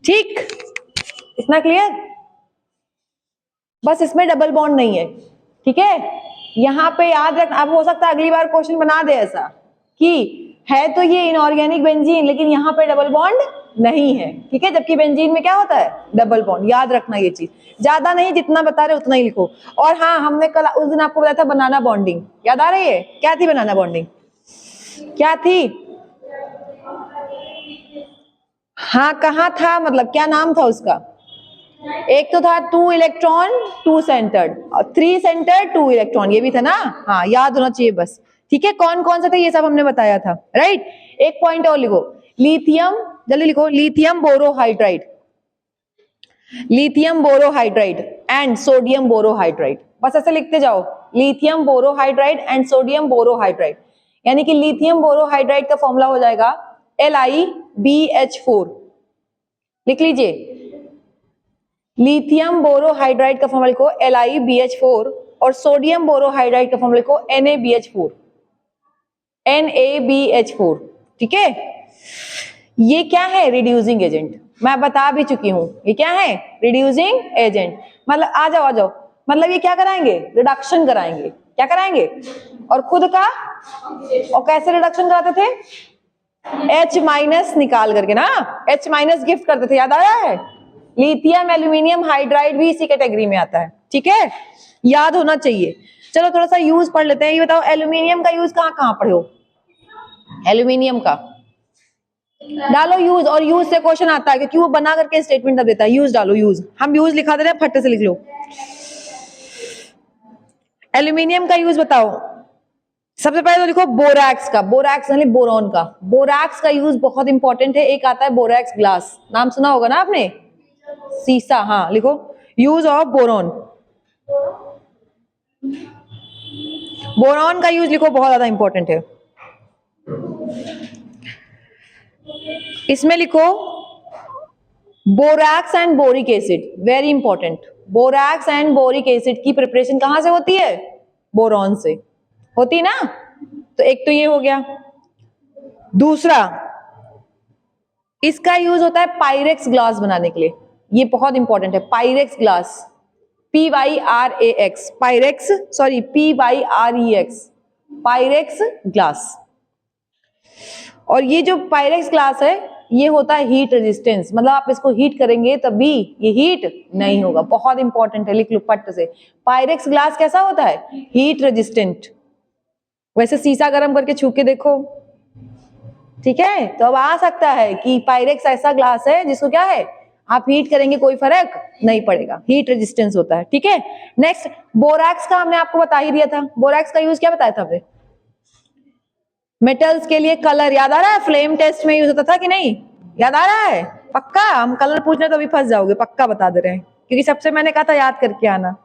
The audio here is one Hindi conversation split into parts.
ठीक, इतना क्लियर? बस इसमें डबल बॉन्ड नहीं है, ठीक है। यहाँ पे याद रखना, अब हो सकता है अगली बार क्वेश्चन बना दे ऐसा कि है तो ये इनऑर्गेनिक बेंजीन लेकिन यहाँ पे डबल बॉन्ड नहीं है, ठीक है, जबकि बेंजीन में क्या होता है, डबल बॉन्ड। याद रखना ये चीज, ज्यादा नहीं, जितना बता रहे उतना ही लिखो। और हाँ, हमने कल उस दिन आपको बताया था बनाना बॉन्डिंग, याद आ रही है? क्या थी बनाना बॉन्डिंग? क्या थी? हाँ, कहाँ था, मतलब क्या नाम था उसका? एक तो था 2 इलेक्ट्रॉन 2 सेंटर्ड और 3 सेंटर्ड 2 इलेक्ट्रॉन, ये भी था ना। हाँ, याद होना चाहिए बस, ठीक है। कौन कौन सा था ये सब हमने बताया था, राइट। एक पॉइंट और लिखो, लिथियम, जल्दी लिखो, lithium borohydride, lithium borohydride and sodium borohydride. बस ऐसे लिखते जाओ, lithium borohydride and sodium borohydride. यानी कि लिथियम बोरोहाइड्राइड का फॉर्मूला हो जाएगा LiBH4, लिख लीजिए। लिथियम बोरोहाइड्राइड का फॉर्मूला लिखो LiBH4 और सोडियम बोरोहाइड्राइड का फॉर्मूला लिखो NaBH4, NaBH4, ठीक है। ये क्या है? रिड्यूसिंग एजेंट, मैं बता भी चुकी हूं, ये क्या है? Reducing agent. मतलब आ जाओ आ जाओ, मतलब ये क्या कराएंगे? रिडक्शन कराएंगे। क्या कराएंगे? और खुद का, और कैसे रिडक्शन कराते थे? H- निकाल करके ना, H- गिफ्ट करते थे, याद आ रहा है? लिथियम एल्यूमिनियम हाइड्राइड भी इसी कैटेगरी में आता है, ठीक है, याद होना चाहिए। चलो थोड़ा सा यूज पढ़ लेते हैं। ये बताओ एल्यूमिनियम का यूज कहाँ कहाँ पढ़े हो? एल्यूमिनियम का डालो यूज, और यूज से क्वेश्चन आता है क्योंकि वो बना करके स्टेटमेंट देता है। यूज डालो, यूज, हम यूज लिखा दे रहे हैं, फट्टे से लिख लो। एल्यूमिनियम का यूज बताओ। सबसे पहले तो लिखो बोरैक्स का, बोरैक्स यानी बोरॉन का। बोरैक्स का यूज बहुत इंपॉर्टेंट है। एक आता है बोरैक्स ग्लास, नाम सुना होगा ना आपने, सीसा। हाँ लिखो, यूज ऑफ बोरॉन। बोरॉन का यूज लिखो, बहुत ज्यादा इंपॉर्टेंट है। इसमें लिखो borax and boric acid, very important. Borax and boric acid की प्रिपरेशन कहां से होती है? बोरॉन से होती ना। तो एक तो ये हो गया। दूसरा, इसका यूज होता है पायरेक्स ग्लास बनाने के लिए, ये बहुत इंपॉर्टेंट है। Pyrex glass, PYRAX, Pyrex, sorry PYREX, Pyrex glass. और ये जो पायरेक्स ग्लास है ये होता है हीट रेजिस्टेंस, मतलब आप इसको हीट करेंगे तभी ये हीट नहीं होगा। बहुत इंपॉर्टेंट है, लिख लो पट से। पायरेक्स ग्लास कैसा होता है? Heat resistant. वैसे शीशा गर्म करके छू के देखो, ठीक है, तो अब आ सकता है कि पायरेक्स ऐसा ग्लास है जिसको क्या है, आप हीट करेंगे कोई फर्क नहीं पड़ेगा, हीट रेजिस्टेंस होता है, ठीक है। नेक्स्ट, बोरैक्स का हमने आपको बता ही दिया था। बोरैक्स का यूज क्या बताया था हमने? मेटल्स के लिए कलर, याद आ रहा है? फ्लेम टेस्ट में यूज होता था कि नहीं? याद आ रहा है? पक्का? हम कलर पूछने तो अभी फंस जाओगे, पक्का बता दे रहे हैं, क्योंकि सबसे मैंने कहा था याद करके आना।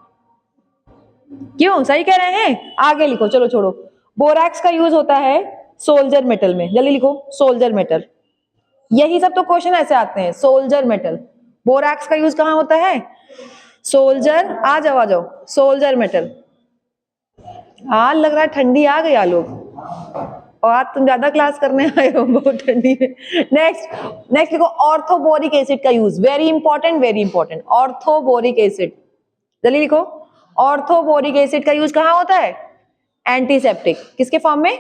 क्यों? सही कह रहे हैं, आगे लिखो, चलो छोड़ो। बोरैक्स का यूज होता है सोल्जर मेटल में, जल्दी लिखो, सोल्जर मेटल। यही सब तो क्वेश्चन ऐसे आते हैं, सोल्जर मेटल। बोरैक्स का यूज कहां होता है? सोल्जर, आ जाओ आ जाओ, सोल्जर मेटल। आज लग रहा है ठंडी आ गई लोग, और आज तुम ज्यादा क्लास करने आए हो बहुत ठंडी में। नेक्स्ट नेक्स्ट लिखो, ऑर्थोबोरिक एसिड का use, very important, very important. Orthoboric acid, जल्दी लिखो। ऑर्थोबोरिक एसिड का यूज कहां होता है? एंटीसेप्टिक। किसके फॉर्म में?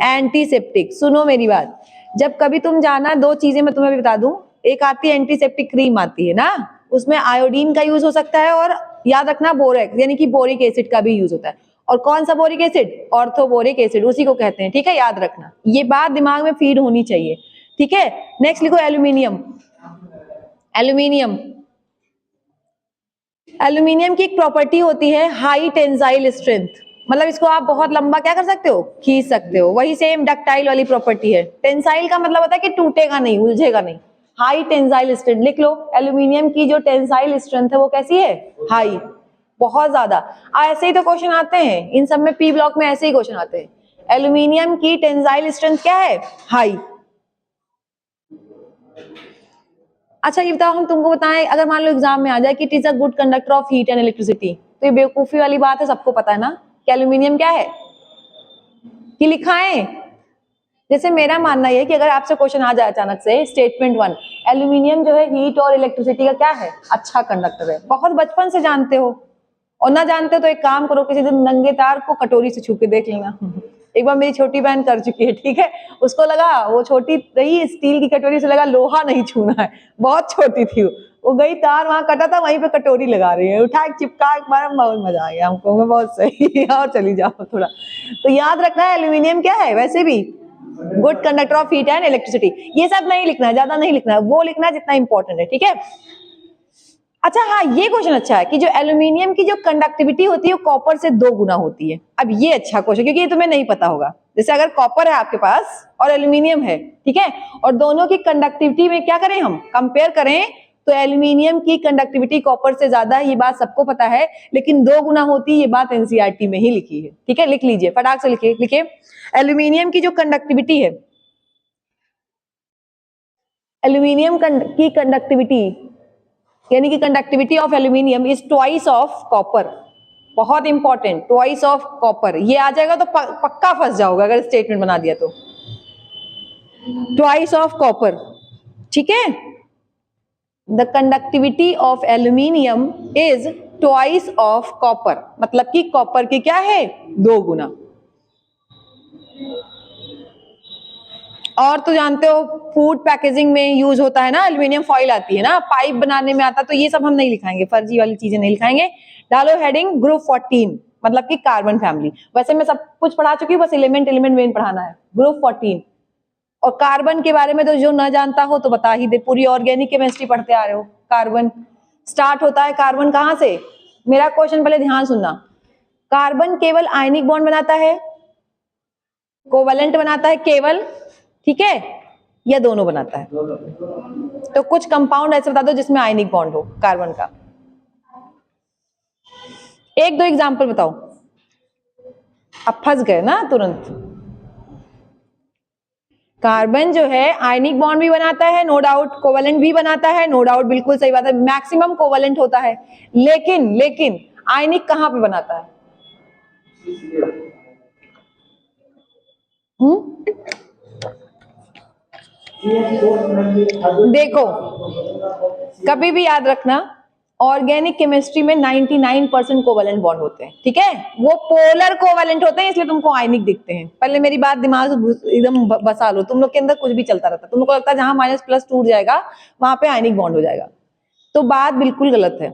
एंटीसेप्टिक। सुनो मेरी बात, जब कभी तुम जाना, दो चीजें मैं तुम्हें भी बता दूं, एक आती है एंटीसेप्टिक क्रीम आती है ना, उसमें आयोडीन का यूज हो सकता है, और याद रखना बोरेक्स यानी कि बोरिक एसिड का भी यूज होता है। और कौन सा बोरिक एसिड? ऑर्थोबोरिक एसिड, उसी को कहते हैं, ठीक है, याद रखना, ये बात दिमाग में फीड होनी चाहिए, ठीक है। नेक्स्ट लिखो एल्यूमिनियम। एल्यूमिनियम, एल्यूमिनियम की एक प्रॉपर्टी होती है हाई टेंसाइल स्ट्रेंथ, मतलब इसको आप बहुत लंबा क्या कर सकते हो? खींच सकते हो। वही सेम डक्टाइल वाली प्रॉपर्टी है। टेंसाइल का मतलब होता है कि टूटेगा नहीं, उलझेगा नहीं। हाई टेंसाइल स्ट्रेंथ लिख लो। एल्यूमिनियम की जो टेंसाइल स्ट्रेंथ है वो कैसी है? हाई, बहुत ज्यादा। ऐसे ही तो क्वेश्चन आते हैं इन सब में, पी ब्लॉक में ऐसे ही क्वेश्चन आते हैं। एल्यूमिनियम की टेंसाइल स्ट्रेंथ क्या है? हाई। अच्छा ये बताओ, हम तुमको बताएं, अगर मान लो एग्जाम में आ जाए कि it is a good conductor of heat and electricity, तो ये बेवकूफी वाली बात है, सबको पता है ना कि एल्यूमिनियम क्या है, कि लिखाएं जैसे मेरा मानना यह है कि अगर आपसे क्वेश्चन आ जाए अचानक से, स्टेटमेंट 1, एल्यूमिनियम जो है हीट और इलेक्ट्रिसिटी का क्या है, अच्छा कंडक्टर है, बहुत बचपन से जानते हो, और ना जानते हो तो एक काम करो, किसी दिन नंगे तार को कटोरी से छू के देख लेना। एक बार मेरी छोटी बहन कर चुकी है, ठीक है, उसको लगा, वो छोटी रही, स्टील की कटोरी से लगा लोहा नहीं छूना है, बहुत छोटी थी वो गई, तार वहां कटा था, वहीं पे कटोरी लगा रही है, उठा चिपका एक बार, बहुत मजा आ गया हमको, मैं बहुत सही और चली जाओ थोड़ा। तो याद रखना है एल्यूमिनियम क्या है, वैसे भी good conductor of heat and electricity. ये सब नहीं लिखना है, ज्यादा नहीं लिखना है, वो लिखना है जितना इंपॉर्टेंट है, ठीक है। अच्छा हाँ, ये क्वेश्चन अच्छा है कि जो एल्यूमिनियम की जो कंडक्टिविटी होती है वो कॉपर से 2 गुना होती है। अब ये अच्छा क्वेश्चन, क्योंकि ये तुम्हें नहीं पता होगा। जैसे अगर कॉपर है आपके पास और एल्यूमिनियम है, ठीक है, और दोनों की कंडक्टिविटी में क्या करें, हम कंपेयर करें, तो एल्यूमिनियम की कंडक्टिविटी कॉपर से ज्यादा है, ये बात सबको पता है, लेकिन 2 गुना होती है, ये बात एनसीईआरटी में ही लिखी है, ठीक है। लिख लीजिए, फटाक से लिखिए, एल्यूमिनियम की जो कंडक्टिविटी है, एल्यूमिनियम की कंडक्टिविटी यानी कि conductivity of aluminium is twice of copper. बहुत इंपॉर्टेंट, ट्वाइस ऑफ कॉपर, ये आ जाएगा तो पक्का फंस जाओगे अगर स्टेटमेंट बना दिया तो, ट्वाइस ऑफ कॉपर, ठीक है। The conductivity of aluminium is twice of copper, मतलब कि कॉपर की क्या है, 2 गुना। और तो जानते हो फूड पैकेजिंग में यूज होता है ना, एल्यूमिनियम फॉइल आती है ना, पाइप बनाने में आता, तो ये सब हम नहीं लिखाएंगे, फर्जी वाली चीजें नहीं लिखाएंगे। डालो हेडिंग ग्रुप 14, मतलब कि कार्बन फैमिली। वैसे मैं सब कुछ पढ़ा चुकी हूँ, बस एलिमेंट मेन पढ़ाना है, ग्रुप 14। और कार्बन के बारे में तो जो ना जानता हो तो बता ही दे, पूरी ऑर्गेनिक केमिस्ट्री पढ़ते आ रहे हो। कार्बन स्टार्ट होता है, कार्बन कहां से, मेरा क्वेश्चन पहले ध्यान सुनना, कार्बन केवल आयनिक बॉन्ड बनाता है, कोवेलेंट बनाता है केवल, ठीक है, या दोनों बनाता है? तो कुछ कंपाउंड ऐसे बता दो जिसमें आयनिक बॉन्ड हो कार्बन का, 1-2 एग्जांपल बताओ। अब फंस गए ना तुरंत। कार्बन जो है आयनिक बॉन्ड भी बनाता है, नो डाउट, कोवेलेंट भी बनाता है, नो डाउट, बिल्कुल सही बात है, मैक्सिमम कोवेलेंट होता है, लेकिन आयनिक कहां पे बनाता है? देखो, कभी भी याद रखना, ऑर्गेनिक केमिस्ट्री में 99% कोवेलेंट बॉन्ड होते हैं, ठीक है, वो पोलर कोवेलेंट होते हैं, इसलिए तुमको आयनिक दिखते हैं। पहले मेरी बात दिमाग से एकदम बसा लो, तुम लोग के अंदर कुछ भी चलता रहता है, तुम लोग को लगता है जहां माइनस प्लस टूट जाएगा वहां पे आयनिक बॉन्ड हो जाएगा, तो बात बिल्कुल गलत है।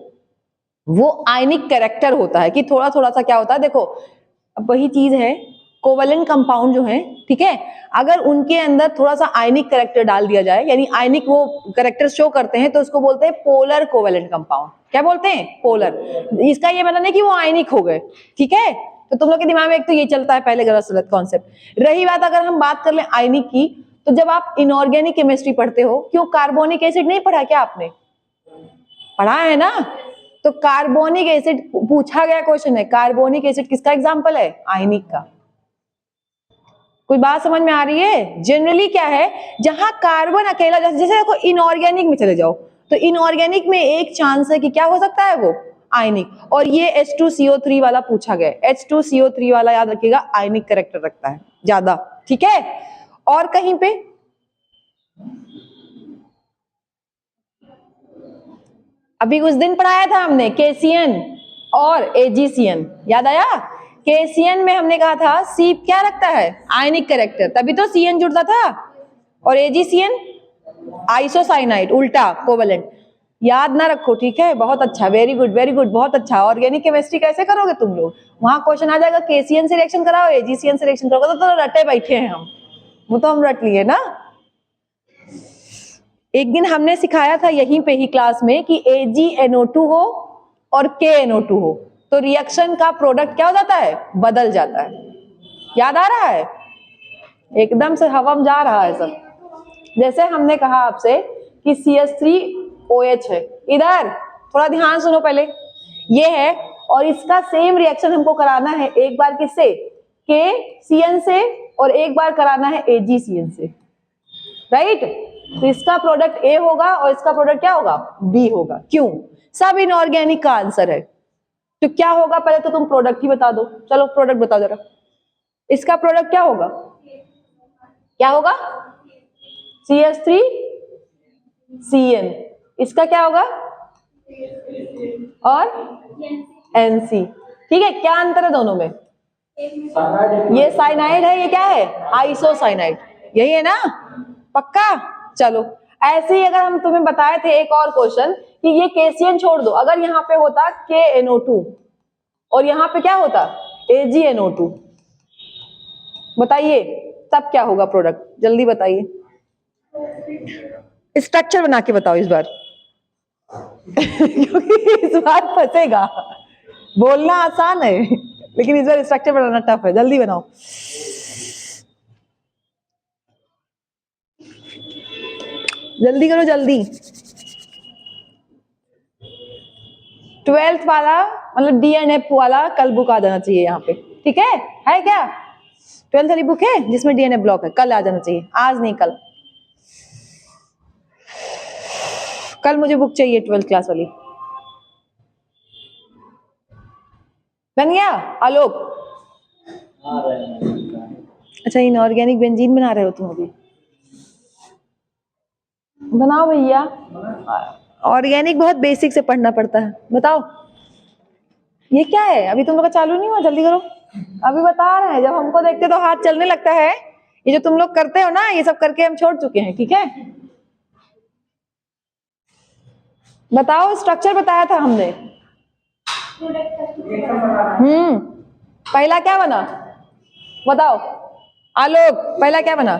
वो आयनिक कैरेक्टर होता है कि थोड़ा थोड़ा सा क्या होता है, देखो अब वही चीज है, कोवेलेंट कंपाउंड जो है, ठीक है, अगर उनके अंदर थोड़ा सा आयनिक कैरेक्टर डाल दिया जाए, यानी आयनिक वो कैरेक्टर शो करते हैं, तो उसको बोलते हैं पोलर कोवेलेंट कंपाउंड। क्या बोलते हैं? पोलर। इसका ये मतलब नहीं कि वो आयनिक हो गए, ठीक है। तो तुम लोग के दिमाग में एक तो ये चलता है पहले गलत कॉन्सेप्ट। रही बात अगर हम बात कर ले आयनिक की, तो जब आप इनऑर्गेनिक केमिस्ट्री पढ़ते हो, क्यों कार्बोनिक एसिड नहीं पढ़ा क्या आपने? पढ़ा है ना। तो कार्बोनिक एसिड पूछा गया क्वेश्चन है, कार्बोनिक एसिड किसका एग्जांपल है? आयनिक का। कोई बात समझ में आ रही है? जनरली क्या है, जहां कार्बन अकेला, जैसे देखो इनऑर्गेनिक में चले जाओ, तो इनऑर्गेनिक में एक चांस है कि क्या हो सकता है, वो आयनिक। और ये H2CO3 वाला पूछा गया, H2CO3 वाला याद रखिएगा, आयनिक कैरेक्टर रखता है ज्यादा, ठीक है। और कहीं पे अभी कुछ दिन पढ़ाया था हमने KCN और AgCN, याद आया? KCN में हमने कहा था C क्या रखता है? आयनिक कैरेक्टर, तभी तो CN जुड़ता था। और AgCN आइसोसाइनाइड, उल्टा कोवेलेंट। याद ना रखो, ठीक है, बहुत अच्छा, वेरी गुड वेरी गुड, बहुत अच्छा। ऑर्गेनिक केमिस्ट्री कैसे करोगे तुम लोग? वहां क्वेश्चन आ जाएगा KCN से रिएक्शन कराओ, AgCN से रिएक्शन करोगे, तो रटे बैठे हैं हम, वो तो हम रट लिए ना। एक दिन हमने सिखाया था यहीं पे ही क्लास में कि AgNO2 हो और KNO2 हो, तो रिएक्शन का प्रोडक्ट क्या हो जाता है? बदल जाता है। याद आ रहा है? एकदम से हवा में जा रहा है सब। जैसे हमने कहा आपसे कि CH3OH है, इधर थोड़ा ध्यान सुनो पहले, ये है, और इसका सेम रिएक्शन हमको कराना है एक बार किससे? KCN से, और एक बार कराना है AgCN से, राइट। तो इसका प्रोडक्ट A होगा और इसका प्रोडक्ट क्या होगा? B होगा। क्यों? सब इनऑर्गेनिक का आंसर है। तो क्या होगा, पहले तो तुम प्रोडक्ट ही बता दो। चलो प्रोडक्ट बताओ जरा, इसका प्रोडक्ट क्या होगा? क्या होगा? CH3CN, इसका क्या होगा? और NC। ठीक है, क्या अंतर है दोनों में? ये साइनाइड है, ये क्या है? आइसोसाइनाइड, यही है ना? पक्का? चलो, ऐसे ही अगर हम तुम्हें बताए थे एक और क्वेश्चन कि ये KCN छोड़ दो, अगर यहाँ पे होता KNO2 और यहाँ पे क्या होता? AgNO2, बताइए तब क्या होगा प्रोडक्ट? जल्दी बताइए, स्ट्रक्चर बना के बताओ इस बार क्योंकि इस बार फंसेगा। बोलना आसान है लेकिन इस बार स्ट्रक्चर बनाना टफ है। जल्दी बनाओ, जल्दी करो जल्दी। 12th वाला मतलब DNF वाला कल बुक आ जाना चाहिए यहाँ पे, ठीक है क्या? 12th वाली बुक है जिसमें DNF ब्लॉक है, कल आ जाना चाहिए, आज नहीं कल। कल मुझे बुक चाहिए 12th क्लास वाली। बन गया आलोक? अच्छा, इनऑर्गेनिक बेंजीन बना रहे हो तुम अभी? बनाओ भैया, ऑर्गेनिक बहुत बेसिक से पढ़ना पड़ता है। बताओ ये क्या है? अभी तुम लोग का चालू नहीं हुआ, जल्दी करो। अभी बता रहे हैं, जब हमको देखते तो हाथ चलने लगता है। ये जो तुम लोग करते हो ना, ये सब करके हम छोड़ चुके हैं, ठीक है? बताओ, स्ट्रक्चर बताया था हमने। पहला क्या बना? बताओ आलोक, पहला क्या बना?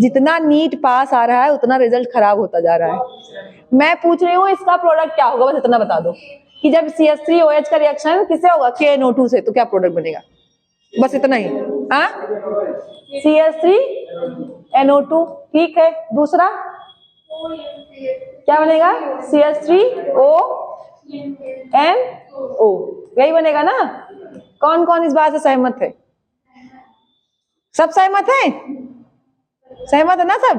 जितना नीट पास आ रहा है उतना रिजल्ट खराब होता जा रहा है। मैं पूछ रही हूँ इसका प्रोडक्ट क्या होगा, बस इतना बता दो कि जब CH3OH का रिएक्शन किससे होगा? KNO2 से, तो क्या प्रोडक्ट बनेगा? बस इतना ही। हाँ, CH3NO2, ठीक है। दूसरा क्या बनेगा? CH3ONO, यही बनेगा ना? कौन कौन इस बात से सहमत है? सब सहमत है? सहमत है ना सब?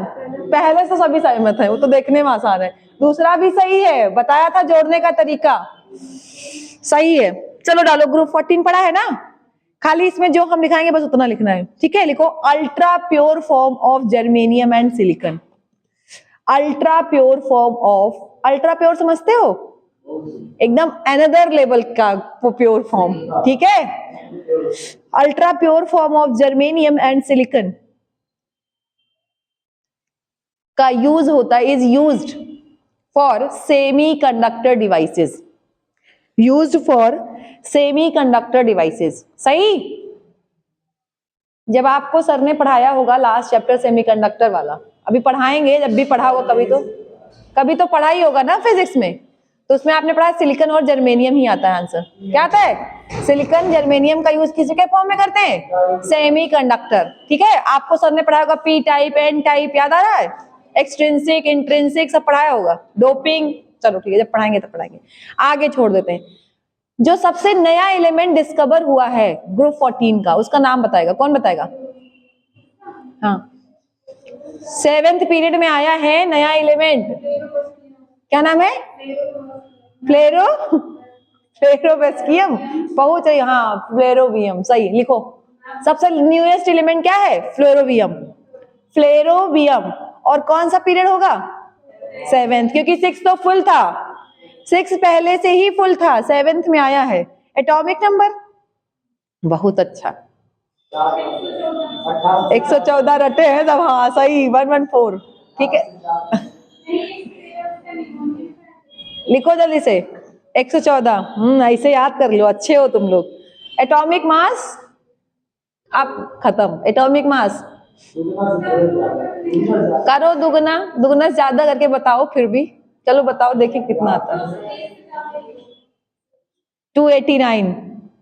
पहले से सभी सहमत है, वो तो देखने में आसान है। दूसरा भी सही है, बताया था जोड़ने का तरीका सही है। चलो डालो, ग्रुप 14 पढ़ा है ना? खाली इसमें जो हम लिखाएंगे बस उतना लिखना है, ठीक है? लिखो ultra pure form of germanium and silicon. Ultra pure form of, ultra pure समझते हो? एकदम अनदर लेवल का प्योर फॉर्म, ठीक है? Ultra pure form of germanium and silicon का यूज होता है, is used for semi conductor devices, used for semi conductor devices. सही? जब आपको सर ने पढ़ाया होगा लास्ट चैप्टर सेमीकंडक्टर वाला, अभी पढ़ाएंगे, जब भी पढ़ा होगा कभी तो पढ़ा ही होगा ना फिजिक्स में, तो उसमें आपने पढ़ा सिलिकॉन और जर्मेनियम ही आता है आंसर। क्या आता है? सिलिकॉन जर्मेनियम का यूज किसी के फॉर्म में करते हैं? सेमीकंडक्टर, ठीक है? आपको सर ने पढ़ाया होगा P टाइप, N टाइप, याद आ रहा है? एक्सट्रिंसिक, इंट्रिंसिक सब पढ़ाया होगा। डोपिंग, चलो ठीक है, जब पढ़ाएंगे तब पढ़ाएंगे, आगे छोड़ देते हैं। जो सबसे नया एलिमेंट डिस्कवर हुआ है ग्रुप 14 का, उसका नाम बताएगा? कौन बताएगा? हाँ, 7th पीरियड में आया है नया एलिमेंट, क्या नाम है? फ्लेरोवेस्कियम, पहुंच रही? हाँ, फ्लेरोवियम, सही। लिखो, सबसे न्यूएस्ट एलिमेंट क्या है? फ्लोरोवियम, फ्लेरोवियम। और कौन सा पीरियड होगा? 7th, क्योंकि 6 तो फुल था, 6 पहले से ही फुल था, 7th में आया है। एटॉमिक नंबर बहुत अच्छा, 114 रटे हैं सब। हाँ सही, 114, ठीक है? लिखो जल्दी से, 114। ऐसे याद कर लो, अच्छे हो तुम लोग। एटॉमिक मास अब खत्म। एटॉमिक मास करो दुगना, दुगना ज्यादा करके बताओ फिर भी। चलो बताओ, देखिए कितना आता है। 289।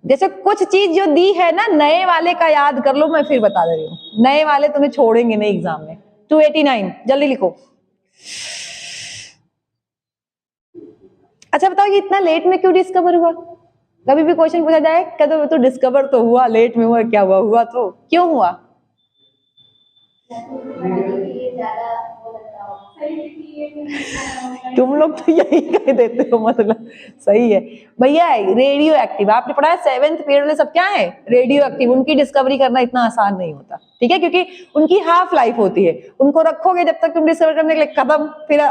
जैसे कुछ चीज जो दी है ना, नए वाले का याद कर लो, मैं फिर बता दे रही हूँ, नए वाले तुम्हें छोड़ेंगे नहीं एग्जाम में। 289, जल्दी लिखो। अच्छा बताओ, ये इतना लेट में क्यों डिस्कवर हुआ? कभी भी क्वेश्चन पूछा जाए, कहते हो तो डिस्कवर तो हुआ, लेट में हुआ, क्या हुआ? हुआ तो क्यों हुआ? तुम लोग तो यही कह देते हो, मतलब सही है भैया। रेडियो एक्टिव आपने पढ़ा है 7th पीरियड में, सब क्या है रेडियो एक्टिव। उनकी डिस्कवरी करना इतना आसान नहीं होता, ठीक है, क्योंकि उनकी हाफ लाइफ होती है। उनको रखोगे जब तक तुम डिस्कवर करने के लिए, खत्म, फिर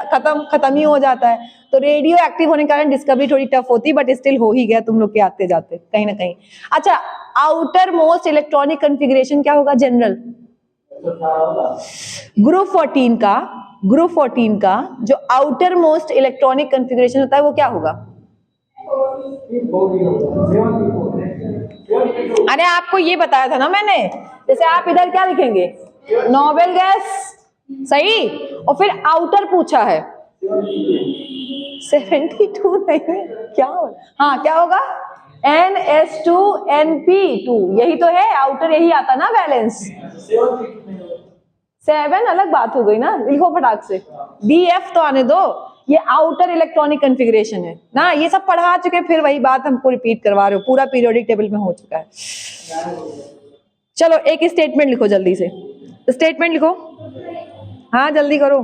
खत्म ही हो जाता है। तो रेडियो एक्टिव होने के कारण डिस्कवरी थोड़ी टफ होती, बट स्टिल हो ही गया तुम लोग के आते जाते कहीं ना कहीं। अच्छा, आउटर मोस्ट इलेक्ट्रॉनिक कॉन्फ़िगरेशन क्या होगा जनरल? ग्रुप 14 का जो आउटर मोस्ट इलेक्ट्रॉनिक कॉन्फ़िगरेशन होता है वो क्या होगा? अरे आपको ये बताया था ना मैंने, जैसे आप इधर क्या लिखेंगे, नोबेल गैस, सही, और फिर आउटर पूछा है 72 नहीं, क्या होगा? हाँ, क्या होगा? NS2NP2, यही तो है आउटर, यही आता ना बैलेंस। 7 अलग बात हो गई ना, लिखो फटाक से, BF तो आने दो। ये आउटर इलेक्ट्रॉनिक कॉन्फ़िगरेशन है ना, ये सब पढ़ा चुके, फिर वही बात हमको रिपीट करवा रहे हो, पूरा पीरियोडिक टेबल में हो चुका है। चलो एक स्टेटमेंट लिखो जल्दी से, स्टेटमेंट लिखो, हाँ जल्दी करो।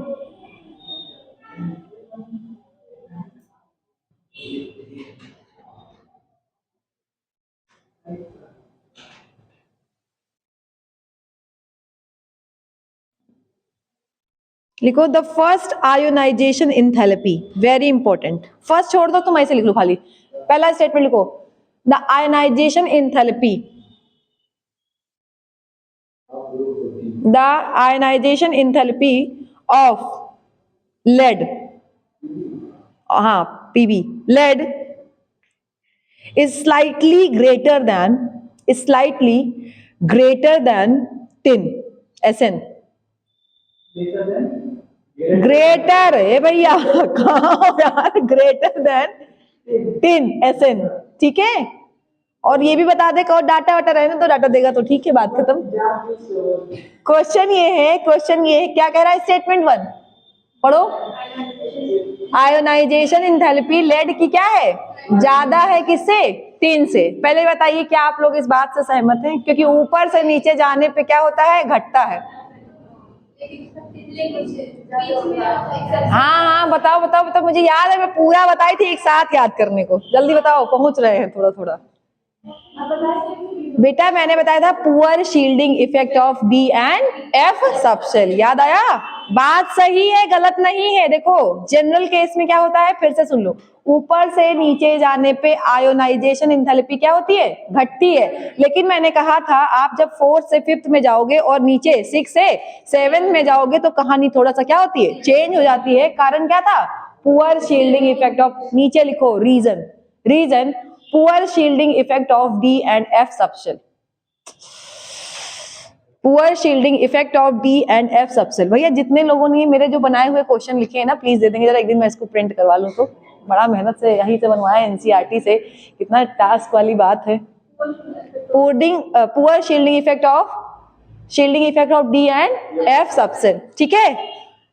लिखो the first ionization enthalpy, very important. First छोड़ दो, तुम ऐसे लिख लो खाली, पहला स्टेटमेंट लिखो, the ionization enthalpy, the ionization enthalpy of lead, हाँ PB, lead is slightly greater than tin, SN, greater है भैया, कहाँ यार, ग्रेटर देन टिन, SN, ठीक है। और ये भी बता दे और डाटा वाटा रहने तो डाटा देगा तो ठीक है, बात खत्म। क्वेश्चन ये है, क्या कह रहा है स्टेटमेंट 1, पढ़ो। आयोनाइजेशन एंथैल्पी लेड की क्या है, ज्यादा है किससे, टिन से। पहले बताइए क्या आप लोग इस बात से सहमत हैं? क्योंकि ऊपर से नीचे जाने पे क्या होता है, घटता है। हाँ बताओ, मुझे याद है, मैं पूरा बताई थी एक साथ याद करने को, जल्दी बताओ, पहुंच रहे हैं थोड़ा थोड़ा। बेटा मैंने बताया था poor shielding effect of d and f subshell, याद आया? बात सही है, गलत नहीं है। देखो जनरल केस में क्या होता है, फिर से सुन लो, ऊपर से नीचे जाने पे आयोनाइजेशन एंथैल्पी क्या होती है, घटती है। लेकिन मैंने कहा था आप जब 4th से 5th में जाओगे और नीचे 6 से 7th में जाओगे तो कहानी थोड़ा सा क्या होती है, चेंज हो जाती है। कारण क्या था, पुअर शील्डिंग इफेक्ट ऑफ, नीचे लिखो reason poor shielding effect of d and f subshell, poor shielding effect of d and f subshell. भैया जितने लोगों ने मेरे जो बनाए हुए क्वेश्चन लिखे हैं ना, प्लीज दे देंगे जरा, एक दिन मैं इसको प्रिंट करवा लूं तो। बड़ा मेहनत से यहीं से बनवाया, NCERT से, कितना टास्क वाली बात है। Poor shielding effect of d and f subshell, ठीक है,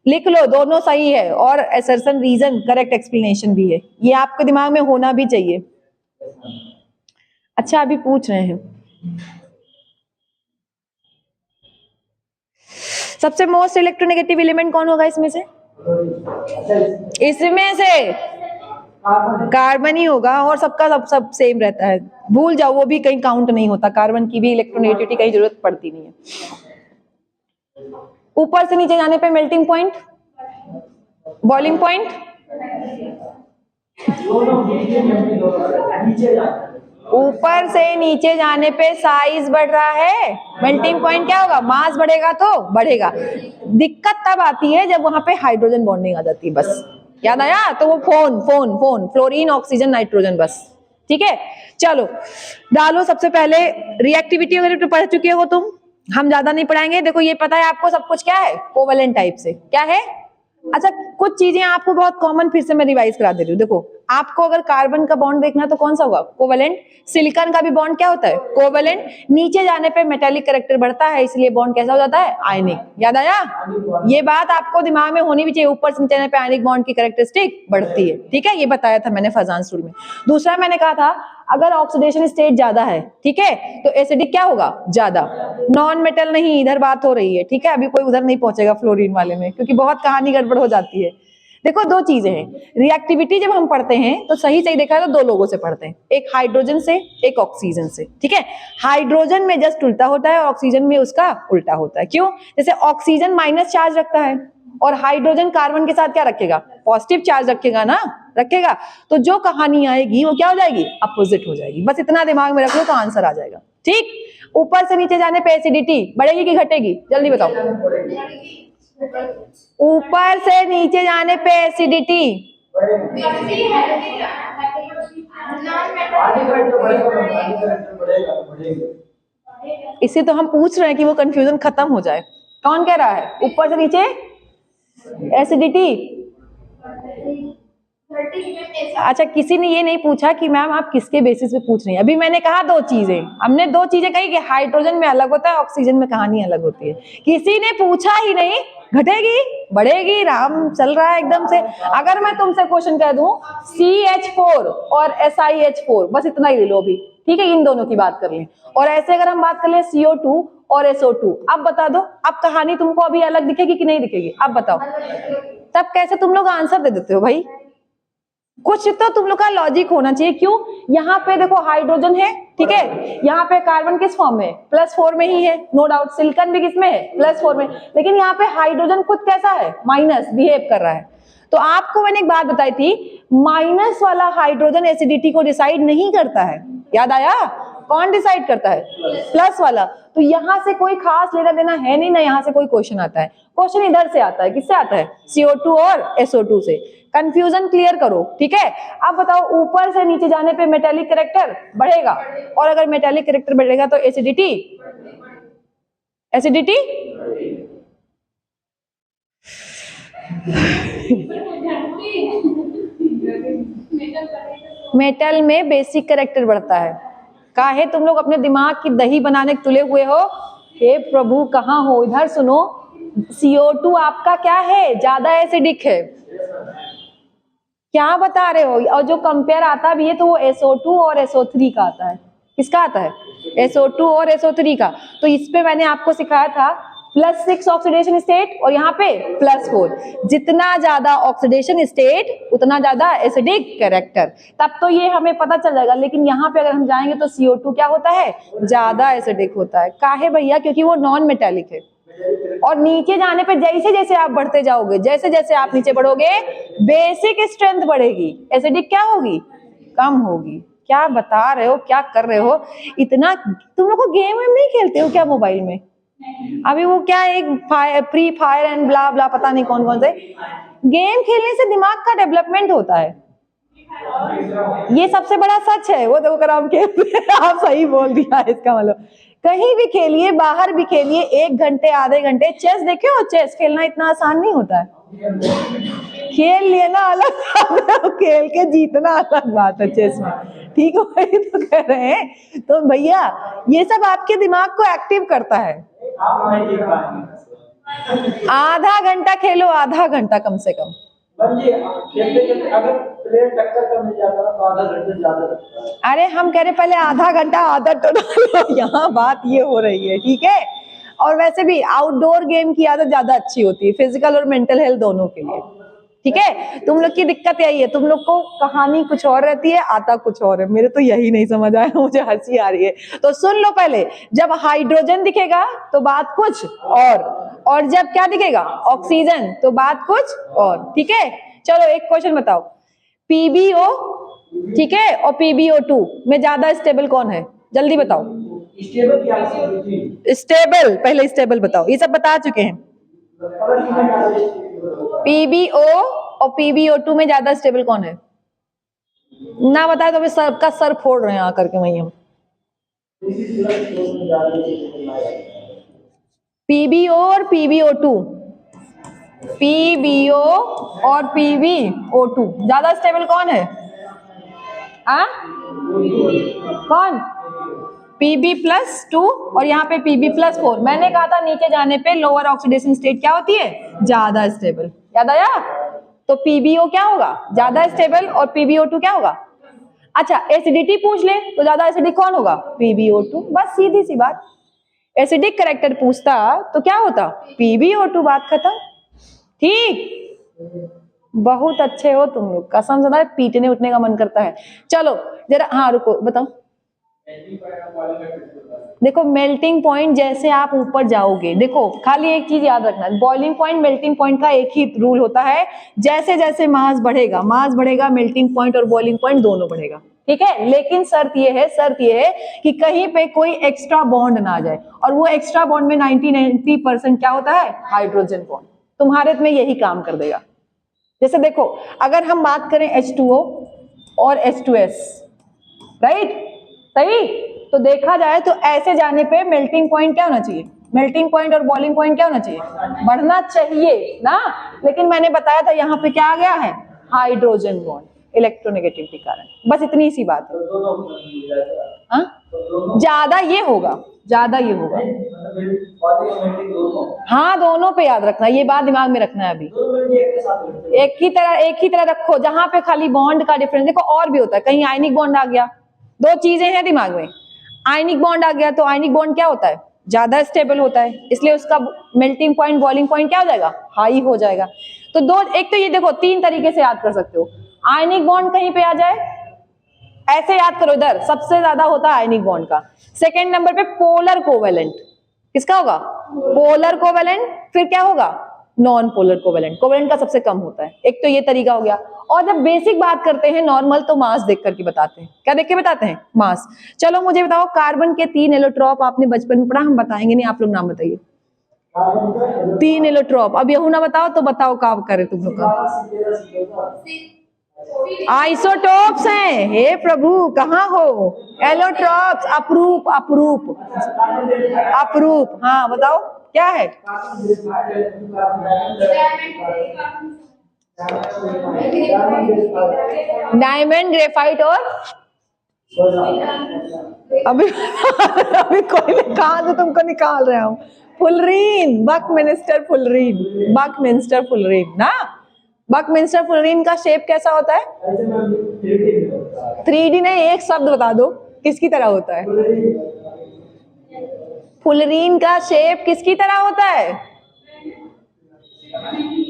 लिख लो, दोनों सही है और असर्शन रीजन करेक्ट एक्सप्लेनेशन भी है, ये आपके दिमाग में होना भी चाहिए। अच्छा अभी पूछ रहे हैं सबसे मोस्ट इलेक्ट्रोनेगेटिव एलिमेंट कौन होगा इसमें से कार्बन ही होगा, और सबका सब सेम रहता है, भूल जाओ, वो भी कहीं काउंट नहीं होता, कार्बन की भी इलेक्ट्रोनेगेटिविटी की जरूरत पड़ती नहीं है। ऊपर से नीचे जाने पे मेल्टिंग पॉइंट, बॉइलिंग पॉइंट, ऊपर से नीचे जाने पे साइज बढ़ रहा है, मेल्टिंग पॉइंट क्या होगा, मास बढ़ेगा तो बढ़ेगा। दिक्कत तब आती है जब वहां पे हाइड्रोजन बॉन्डिंग आ जाती है, बस याद आया? तो वो फोन फ्लोरीन ऑक्सीजन नाइट्रोजन, बस, ठीक है। चलो डालो, सबसे पहले रिएक्टिविटी वगैरह तो पढ़ चुके हो तुम, हम ज्यादा नहीं पढ़ाएंगे। देखो ये पता है आपको सब कुछ क्या है, कोवेलेंट टाइप से क्या है। अच्छा कुछ चीजें आपको बहुत कॉमन, फिर से मैं रिवाइज करा दे रही हूँ। देखो आपको अगर कार्बन का बॉन्ड देखना है तो कौन सा होगा? कोवेलेंट। सिलिकॉन का भी बॉन्ड क्या होता है? कोवेलेंट। नीचे जाने पे मेटेलिक कैरेक्टर बढ़ता है, इसलिए बॉन्ड कैसा हो जाता है? आयनिक। याद आया? ये बात आपको दिमाग में होनी भी चाहिए, ऊपर से नीचे जाने पे आयनिक बॉन्ड की कैरेक्टरिस्टिक बढ़ती है। ठीक है, ये बताया था मैंने फजांस रूल में। दूसरा मैंने कहा था अगर ऑक्सीडेशन स्टेट ज्यादा है, ठीक है, तो एसिडिक क्या होगा? ज्यादा। नॉन मेटल नहीं, इधर बात हो रही है, ठीक है, अभी कोई उधर नहीं पहुंचेगा फ्लोरीन वाले में, क्योंकि बहुत कहानी गड़बड़ हो जाती है। देखो दो चीजें हैं, रिएक्टिविटी जब हम पढ़ते हैं तो सही सही देखा है तो दो लोगों से पढ़ते हैं, एक हाइड्रोजन से, एक ऑक्सीजन से। ठीक है, हाइड्रोजन में जस्ट उल्टा होता है और ऑक्सीजन में उसका उल्टा होता है। क्यों? जैसे ऑक्सीजन माइनस चार्ज रखता है और हाइड्रोजन कार्बन के साथ क्या रखेगा? पॉजिटिव चार्ज रखेगा ना, रखेगा। तो जो कहानी आएगी वो क्या हो जाएगी? अपोजिट हो जाएगी। बस इतना दिमाग में रख लो तो आंसर आ जाएगा। ठीक, ऊपर से नीचे जाने पे एसिडिटी बढ़ेगी कि घटेगी? जल्दी बताओ। ऊपर से नीचे जाने पे एसिडिटी इसे तो हम पूछ रहे हैं कि वो कंफ्यूजन खत्म हो जाए। कौन कह रहा है ऊपर से नीचे एसिडिटी? अच्छा, किसी ने ये नहीं पूछा कि मैम आप किसके बेसिस पे पूछ रही हैं। अभी मैंने कहा दो चीजें, हमने दो चीजें कही कि हाइड्रोजन में अलग होता है, ऑक्सीजन में कहानी अलग होती है। किसी ने पूछा ही नहीं घटेगी बढ़ेगी, राम चल रहा है एकदम से। अगर मैं तुमसे क्वेश्चन कह दूं CH4 और SiH4, बस इतना ही ले लो अभी, ठीक है, इन दोनों की बात कर लें। और ऐसे अगर हम बात कर लें CO2 और SO2, अब बता दो, अब कहानी तुमको अभी अलग दिखेगी कि नहीं दिखेगी? अब बताओ। तब कैसे तुम लोग आंसर दे देते हो भाई? कुछ तो तुम लोग का लॉजिक होना चाहिए। क्यों? यहाँ पे देखो हाइड्रोजन है, ठीक है, यहाँ पे कार्बन किस फॉर्म में? +4 में ही है, नो डाउट। सिलिकॉन भी किसमें है? +4 में। लेकिन यहाँ पे हाइड्रोजन खुद कैसा है? माइनस बिहेव कर रहा है। तो आपको मैंने एक बात बताई थी, माइनस वाला हाइड्रोजन एसिडिटी को डिसाइड नहीं करता है। याद आया? कौन डिसाइड करता है? प्लस वाला। तो यहां से कोई खास लेना देना है नहीं ना, यहां से कोई क्वेश्चन आता है। क्वेश्चन इधर से आता है, किससे आता है? CO2 और SO2 से। कंफ्यूजन क्लियर करो, ठीक है। अब बताओ, ऊपर से नीचे जाने पे मेटेलिक कैरेक्टर बढ़ेगा, और अगर मेटेलिक कैरेक्टर बढ़ेगा तो एसिडिटी एसिडिटी मेटल में बेसिक कैरेक्टर बढ़ता है। काहे तुम लोग अपने दिमाग की दही बनाने के तुले हुए हो? हे प्रभु, कहाँ हो? इधर सुनो, CO2 आपका क्या है? ज्यादा एसिडिक है। क्या बता रहे हो? और जो कंपेयर आता भी है तो वो SO2 और SO3 का आता है। किसका आता है? SO2 और SO3 का। तो इस पे मैंने आपको सिखाया था +6 ऑक्सीडेशन स्टेट और यहाँ पे +4। जितना ज्यादा ऑक्सीडेशन स्टेट उतना ज्यादा एसिडिक कैरेक्टर। तब तो ये हमें पता चल जाएगा। लेकिन यहाँ पे अगर हम जाएंगे तो CO2 क्या होता है? ज्यादा एसिडिक होता है। काहे भैया? क्योंकि वो नॉन मेटेलिक है। और नीचे जाने पे जैसे जैसे आप बढ़ते जाओगे, जैसे जैसे आप नीचे बढ़ोगे, बेसिक स्ट्रेंथ बढ़ेगी, एसिडिक क्या होगी? कम होगी। क्या बता रहे हो? क्या कर रहे हो? इतना तुम लोग को गेम में नहीं खेलते हो क्या मोबाइल में? अभी वो क्या एक फ्री फायर एंड ब्ला ब्ला, पता नहीं कौन कौन से गेम खेलने से दिमाग का डेवलपमेंट होता है। ये सबसे बड़ा सच है। वो देखो, अगर आप आप सही बोल दिया, इसका मतलब कहीं भी खेलिए, बाहर भी खेलिए, 1 घंटे आधे घंटे चेस देखे हो? चेस खेलना इतना आसान नहीं होता है। खेल लेना अलग बात है, खेल के जीतना अलग बात है चेस में, ठीक है? वही तो कह रहे हैं। तो भैया ये सब आपके दिमाग को एक्टिव करता है। आधा घंटा खेलो, आधा घंटा कम से कम। अगर प्लेयर टक्कर कर मिल जाता है तो आधा घंटा ज्यादा लगता है। अरे हम कह रहे पहले आधा घंटा आदत तो डालो, यहाँ बात ये हो रही है, ठीक है। और वैसे भी आउटडोर गेम की आदत ज्यादा अच्छी होती है, फिजिकल और मेंटल हेल्थ दोनों के लिए, ठीक है। तुम लोग की दिक्कत यही है, तुम लोग को कहानी कुछ और रहती है, आता कुछ और है। मेरे तो यही नहीं समझ आया, मुझे हंसी आ रही है। तो सुन लो, पहले जब हाइड्रोजन दिखेगा तो बात कुछ और जब क्या दिखेगा? ऑक्सीजन, तो बात कुछ और, ठीक है। चलो एक क्वेश्चन बताओ, PbO, ठीक है, और PbO2 में ज्यादा स्टेबल कौन है? जल्दी बताओ। स्टेबल क्या है? स्टेबल, पहले स्टेबल बताओ, ये सब बता चुके हैं। PbO और PbO2 में ज्यादा स्टेबल कौन है? ना बताए तो अभी सबका सर फोड़ रहे हैं आकर के वहीं हम। PbO और PbO2, PbO और PbO2 ज्यादा स्टेबल कौन है? हाँ कौन, Pb+2 और यहाँ पे Pb+4। मैंने कहा था नीचे जाने पे लोअर ऑक्सीडेशन स्टेट क्या होती है, ज्यादा स्टेबल, याद आया। तो PbO क्या होगा, ज्यादा स्टेबल, और PbO2 क्या होगा। अच्छा एसिडिटी पूछ ले तो ज्यादा एसिडिक कौन होगा, PbO2, बस सीधी सी बात। एसिडिक करेक्टर पूछता तो क्या होता, PbO2, बात खत्म। ठीक, बहुत अच्छे हो तुम लोग, कसम से पीटने उठने का मन करता है। चलो जरा, हाँ रुको बताओ। देखो मेल्टिंग पॉइंट जैसे आप ऊपर जाओगे, देखो खाली एक चीज याद रखना, बॉइलिंग पॉइंट मेल्टिंग पॉइंट का एक ही रूल होता है, जैसे जैसे मास बढ़ेगा मेल्टिंग पॉइंट और बॉइलिंग पॉइंट दोनों बढ़ेगा, ठीक है। लेकिन शर्त ये है कि कहीं पे कोई एक्स्ट्रा बॉन्ड ना जाए, और वो एक्स्ट्रा बॉन्ड में 90% क्या होता है, हाइड्रोजन बॉन्ड। तुम्हारे में यही काम कर देगा। जैसे देखो अगर हम बात करें H2O और H2S, राइट, सही, तो देखा जाए तो ऐसे जाने पे मेल्टिंग पॉइंट क्या होना चाहिए, मेल्टिंग पॉइंट और बॉइलिंग पॉइंट क्या होना चाहिए, बढ़ना चाहिए ना। लेकिन मैंने बताया था यहाँ पे क्या आ गया है, हाइड्रोजन बॉन्ड, इलेक्ट्रोनेगेटिविटी कारण, बस इतनी सी बात है। हाँ ज्यादा ये होगा, ज्यादा ये होगा। हाँ दोनों पे याद रखना, ये बात दिमाग में रखना है। अभी एक ही तरह रखो, जहां पे खाली बॉन्ड का डिफरेंस, देखो और भी होता है, कहीं आयनिक बॉन्ड आ गया, दो चीजें हैं दिमाग में, आयनिक बॉन्ड आ गया तो आयनिक बॉन्ड क्या होता है, ज्यादा स्टेबल होता है, इसलिए उसका मेल्टिंग पॉइंट बॉइलिंग पॉइंट क्या हो जाएगा, हाई हो जाएगा। तो दो, एक तो ये देखो तीन तरीके से याद कर सकते हो, आयनिक बॉन्ड कहीं पे आ जाए, ऐसे याद करो, इधर सबसे ज्यादा होता है आयनिक बॉन्ड का। सेकेंड नंबर पे पोलर कोवेलेंट, किसका होगा, पोलर कोवेलेंट, फिर क्या होगा, नॉन पोलर कोवेलेंट, कोवेलेंट का सबसे कम होता है। एक तो ये तरीका हो गया। और जब बेसिक बात करते हैं नॉर्मल, तो मास देख करके बताते हैं, क्या देख के बताते हैं, मास। चलो मुझे बताओ, कार्बन के 3 एलोट्रॉप आपने बचपन में पढ़ा, हम बताएंगे नहीं, आप लोग नाम बताइए। 3 एलोट्रॉप, अब यहू ना बताओ तो बताओ काम करे तुम लोग का, आइसोटोप्स हैं, हे प्रभु कहाँ हो, एलोट्रॉप्स, अपरूप अपरूप अपरूप, हाँ बताओ क्या है, डायमंड, ग्रेफाइट और अभी अभी कोई कहाँ से तुमको निकाल रहे हम, fullerene, Buckminster fullerene, Buckminster fullerene ना। बकमिंस्टर फुलरीन का शेप कैसा होता है, 3D नहीं, एक शब्द बता दो किसकी तरह होता है, फुलरीन का शेप किसकी तरह होता है,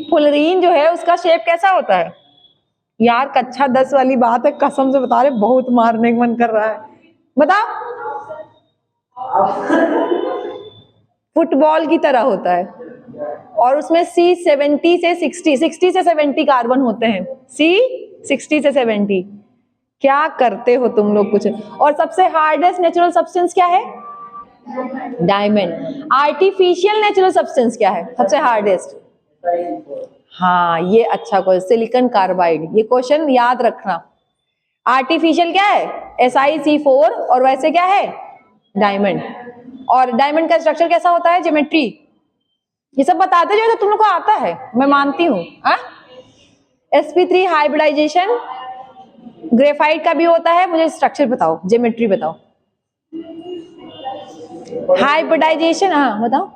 फुलरीन जो है उसका शेप कैसा होता है। यार कक्षा 10 वाली बात है, कसम से बता रहे, बहुत मारने का मन कर रहा है, बताओ। फुटबॉल की तरह होता है, और उसमें C70 से 60 से 70 कार्बन होते हैं, C60 से 70। क्या करते हो तुम लोग कुछ। और सबसे हार्डेस्ट नेचुरल सब्सटेंस क्या है, डायमंड। आर्टिफिशियल नेचुरल सब्सटेंस क्या है सबसे हार्डेस्ट, हाँ ये अच्छा क्वेश्चन, सिलिकॉन कार्बाइड, ये क्वेश्चन याद रखना। आर्टिफिशियल क्या है, Si(C4), और वैसे क्या है, डायमंड। और डायमंड का स्ट्रक्चर कैसा होता है, ज्योमेट्री, ये सब बताते जो तो तुम लोग को आता है, मैं मानती हूँ। sp3 हाइब्रिडाइजेशन, ग्रेफाइट का भी होता है, मुझे स्ट्रक्चर बताओ, ज्योमेट्री बताओ। हाइब्रिडाइजेशन, हाँ बताओ,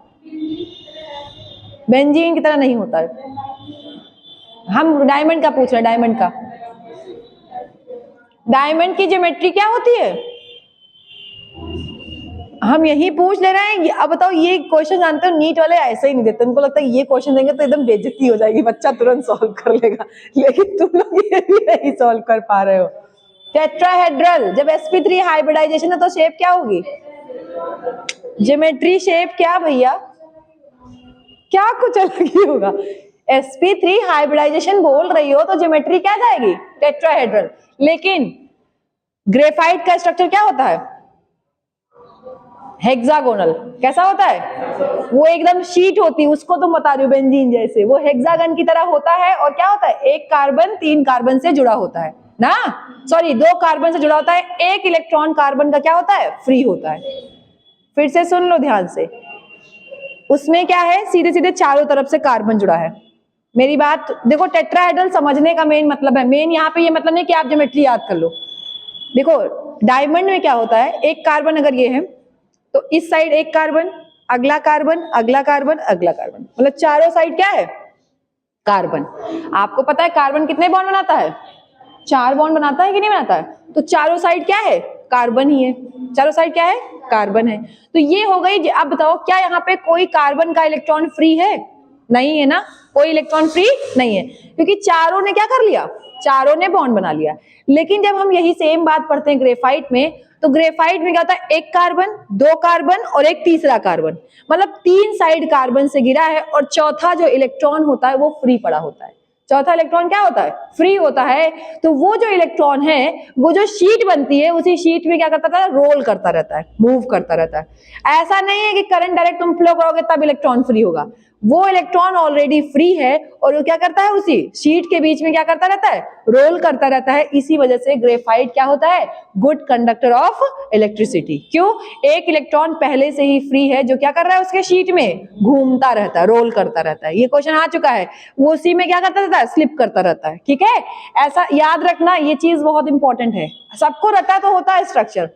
बेंजीन की तरह नहीं होता है। हम डायमंड का पूछ रहे हैं, डायमंड का, डायमंड की ज्योमेट्री क्या होती है, हम यही पूछ ले रहे हैं। अब बताओ, ये क्वेश्चन जानते हो नीट वाले ऐसे ही नहीं देते, उनको लगता है ये क्वेश्चन देंगे तो एकदम बेइज्जती हो जाएगी, बच्चा तुरंत सॉल्व कर लेगा, लेकिन तुम लोग ये भी नहीं सॉल्व कर पा रहे हो। टेट्राहेड्रल, जब sp3 हाइब्रिडाइजेशन है तो शेप क्या होगी, ज्योमेट्री शेप क्या भैया, क्या कुछ अलग ही होगा। sp3 हाइब्रिडाइजेशन बोल रही हो तो ज्योमेट्री क्या जाएगी, टेट्राहेड्रल। लेकिन ग्रेफाइट का स्ट्रक्चर क्या होता है, हेक्सागोनल। कैसा होता है, वो एकदम शीट होती है, उसको तुम बता रहे हो बेंजीन जैसे, वो हेक्सागन की तरह होता है। और क्या होता है, एक कार्बन 3 कार्बन से जुड़ा होता है ना, सॉरी 2 कार्बन से जुड़ा होता है, एक इलेक्ट्रॉन कार्बन का क्या होता है, फ्री होता है। फिर से सुन लो ध्यान से, उसमें क्या है, सीधे सीधे चारों तरफ से कार्बन जुड़ा है। मेरी बात देखो, टेट्राहेड्रल समझने का मेन मतलब है, मेन यहाँ पे ये मतलब नहीं कि आप ज्योमेट्री याद कर लो, देखो डायमंड में क्या होता है, एक कार्बन अगर ये है तो इस साइड एक कार्बन, अगला कार्बन, अगला कार्बन, अगला कार्बन, मतलब चारों साइड क्या है, कार्बन। आपको पता है कार्बन कितने बॉन्ड बनाता है, 4 बॉन्ड बनाता है कि नहीं बनाता है, तो चारों साइड क्या है, कार्बन ही है, चारों साइड क्या है, कार्बन है। तो ये हो गई। अब बताओ क्या यहाँ पे कोई कार्बन का इलेक्ट्रॉन फ्री है, नहीं है ना, कोई इलेक्ट्रॉन फ्री नहीं है, क्योंकि चारों ने क्या कर लिया, चारों ने बॉन्ड बना लिया। लेकिन जब हम यही सेम बात पढ़ते हैं ग्रेफाइट में, तो ग्रेफाइट में क्या होता है, एक कार्बन, 2 कार्बन और एक तीसरा कार्बन, मतलब 3 साइड कार्बन से गिरा है, और चौथा जो इलेक्ट्रॉन होता है वो फ्री पड़ा होता है। चौथा इलेक्ट्रॉन क्या होता है, फ्री होता है। तो वो जो इलेक्ट्रॉन है, वो जो शीट बनती है, उसी शीट में क्या करता था, रोल करता रहता है, मूव करता रहता है। ऐसा नहीं है कि करंट डायरेक्ट तुम फ्लो करोगे तब इलेक्ट्रॉन फ्री होगा, वो इलेक्ट्रॉन ऑलरेडी फ्री है और वो क्या करता है, उसी शीट के बीच में क्या करता रहता है, रोल करता रहता है। इसी वजह से ग्रेफाइट क्या होता है, गुड कंडक्टर ऑफ इलेक्ट्रिसिटी। क्यों, एक इलेक्ट्रॉन पहले से ही फ्री है, जो क्या कर रहा है, उसके शीट में घूमता रहता है, रोल करता रहता है। ये क्वेश्चन आ चुका है, वो उसी में क्या करता रहता है, स्लिप करता रहता है। ठीक है, ऐसा याद रखना, ये चीज बहुत इंपॉर्टेंट है। सबको रटा तो होता है स्ट्रक्चर,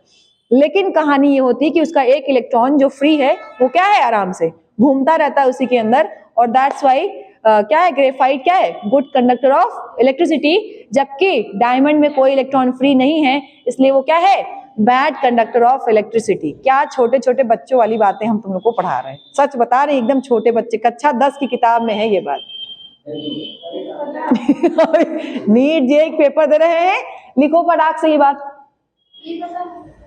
लेकिन कहानी ये होती है कि उसका एक इलेक्ट्रॉन जो फ्री है वो क्या है, आराम से घूमता रहता है उसी के अंदर, और दैट्स वाई क्या है, ग्रेफाइट क्या है, गुड कंडक्टर ऑफ इलेक्ट्रिसिटी। जबकि डायमंड में कोई इलेक्ट्रॉन फ्री नहीं है, इसलिए वो क्या है, बैड कंडक्टर ऑफ इलेक्ट्रिसिटी। क्या छोटे छोटे बच्चों वाली बातें हम तुम लोग को पढ़ा रहे हैं, सच बता रहे हैं, एकदम छोटे बच्चे, कक्षा 10 की किताब में है ये बात। नीट जे पेपर दे रहे हैं, लिखो फटाक से ये बात,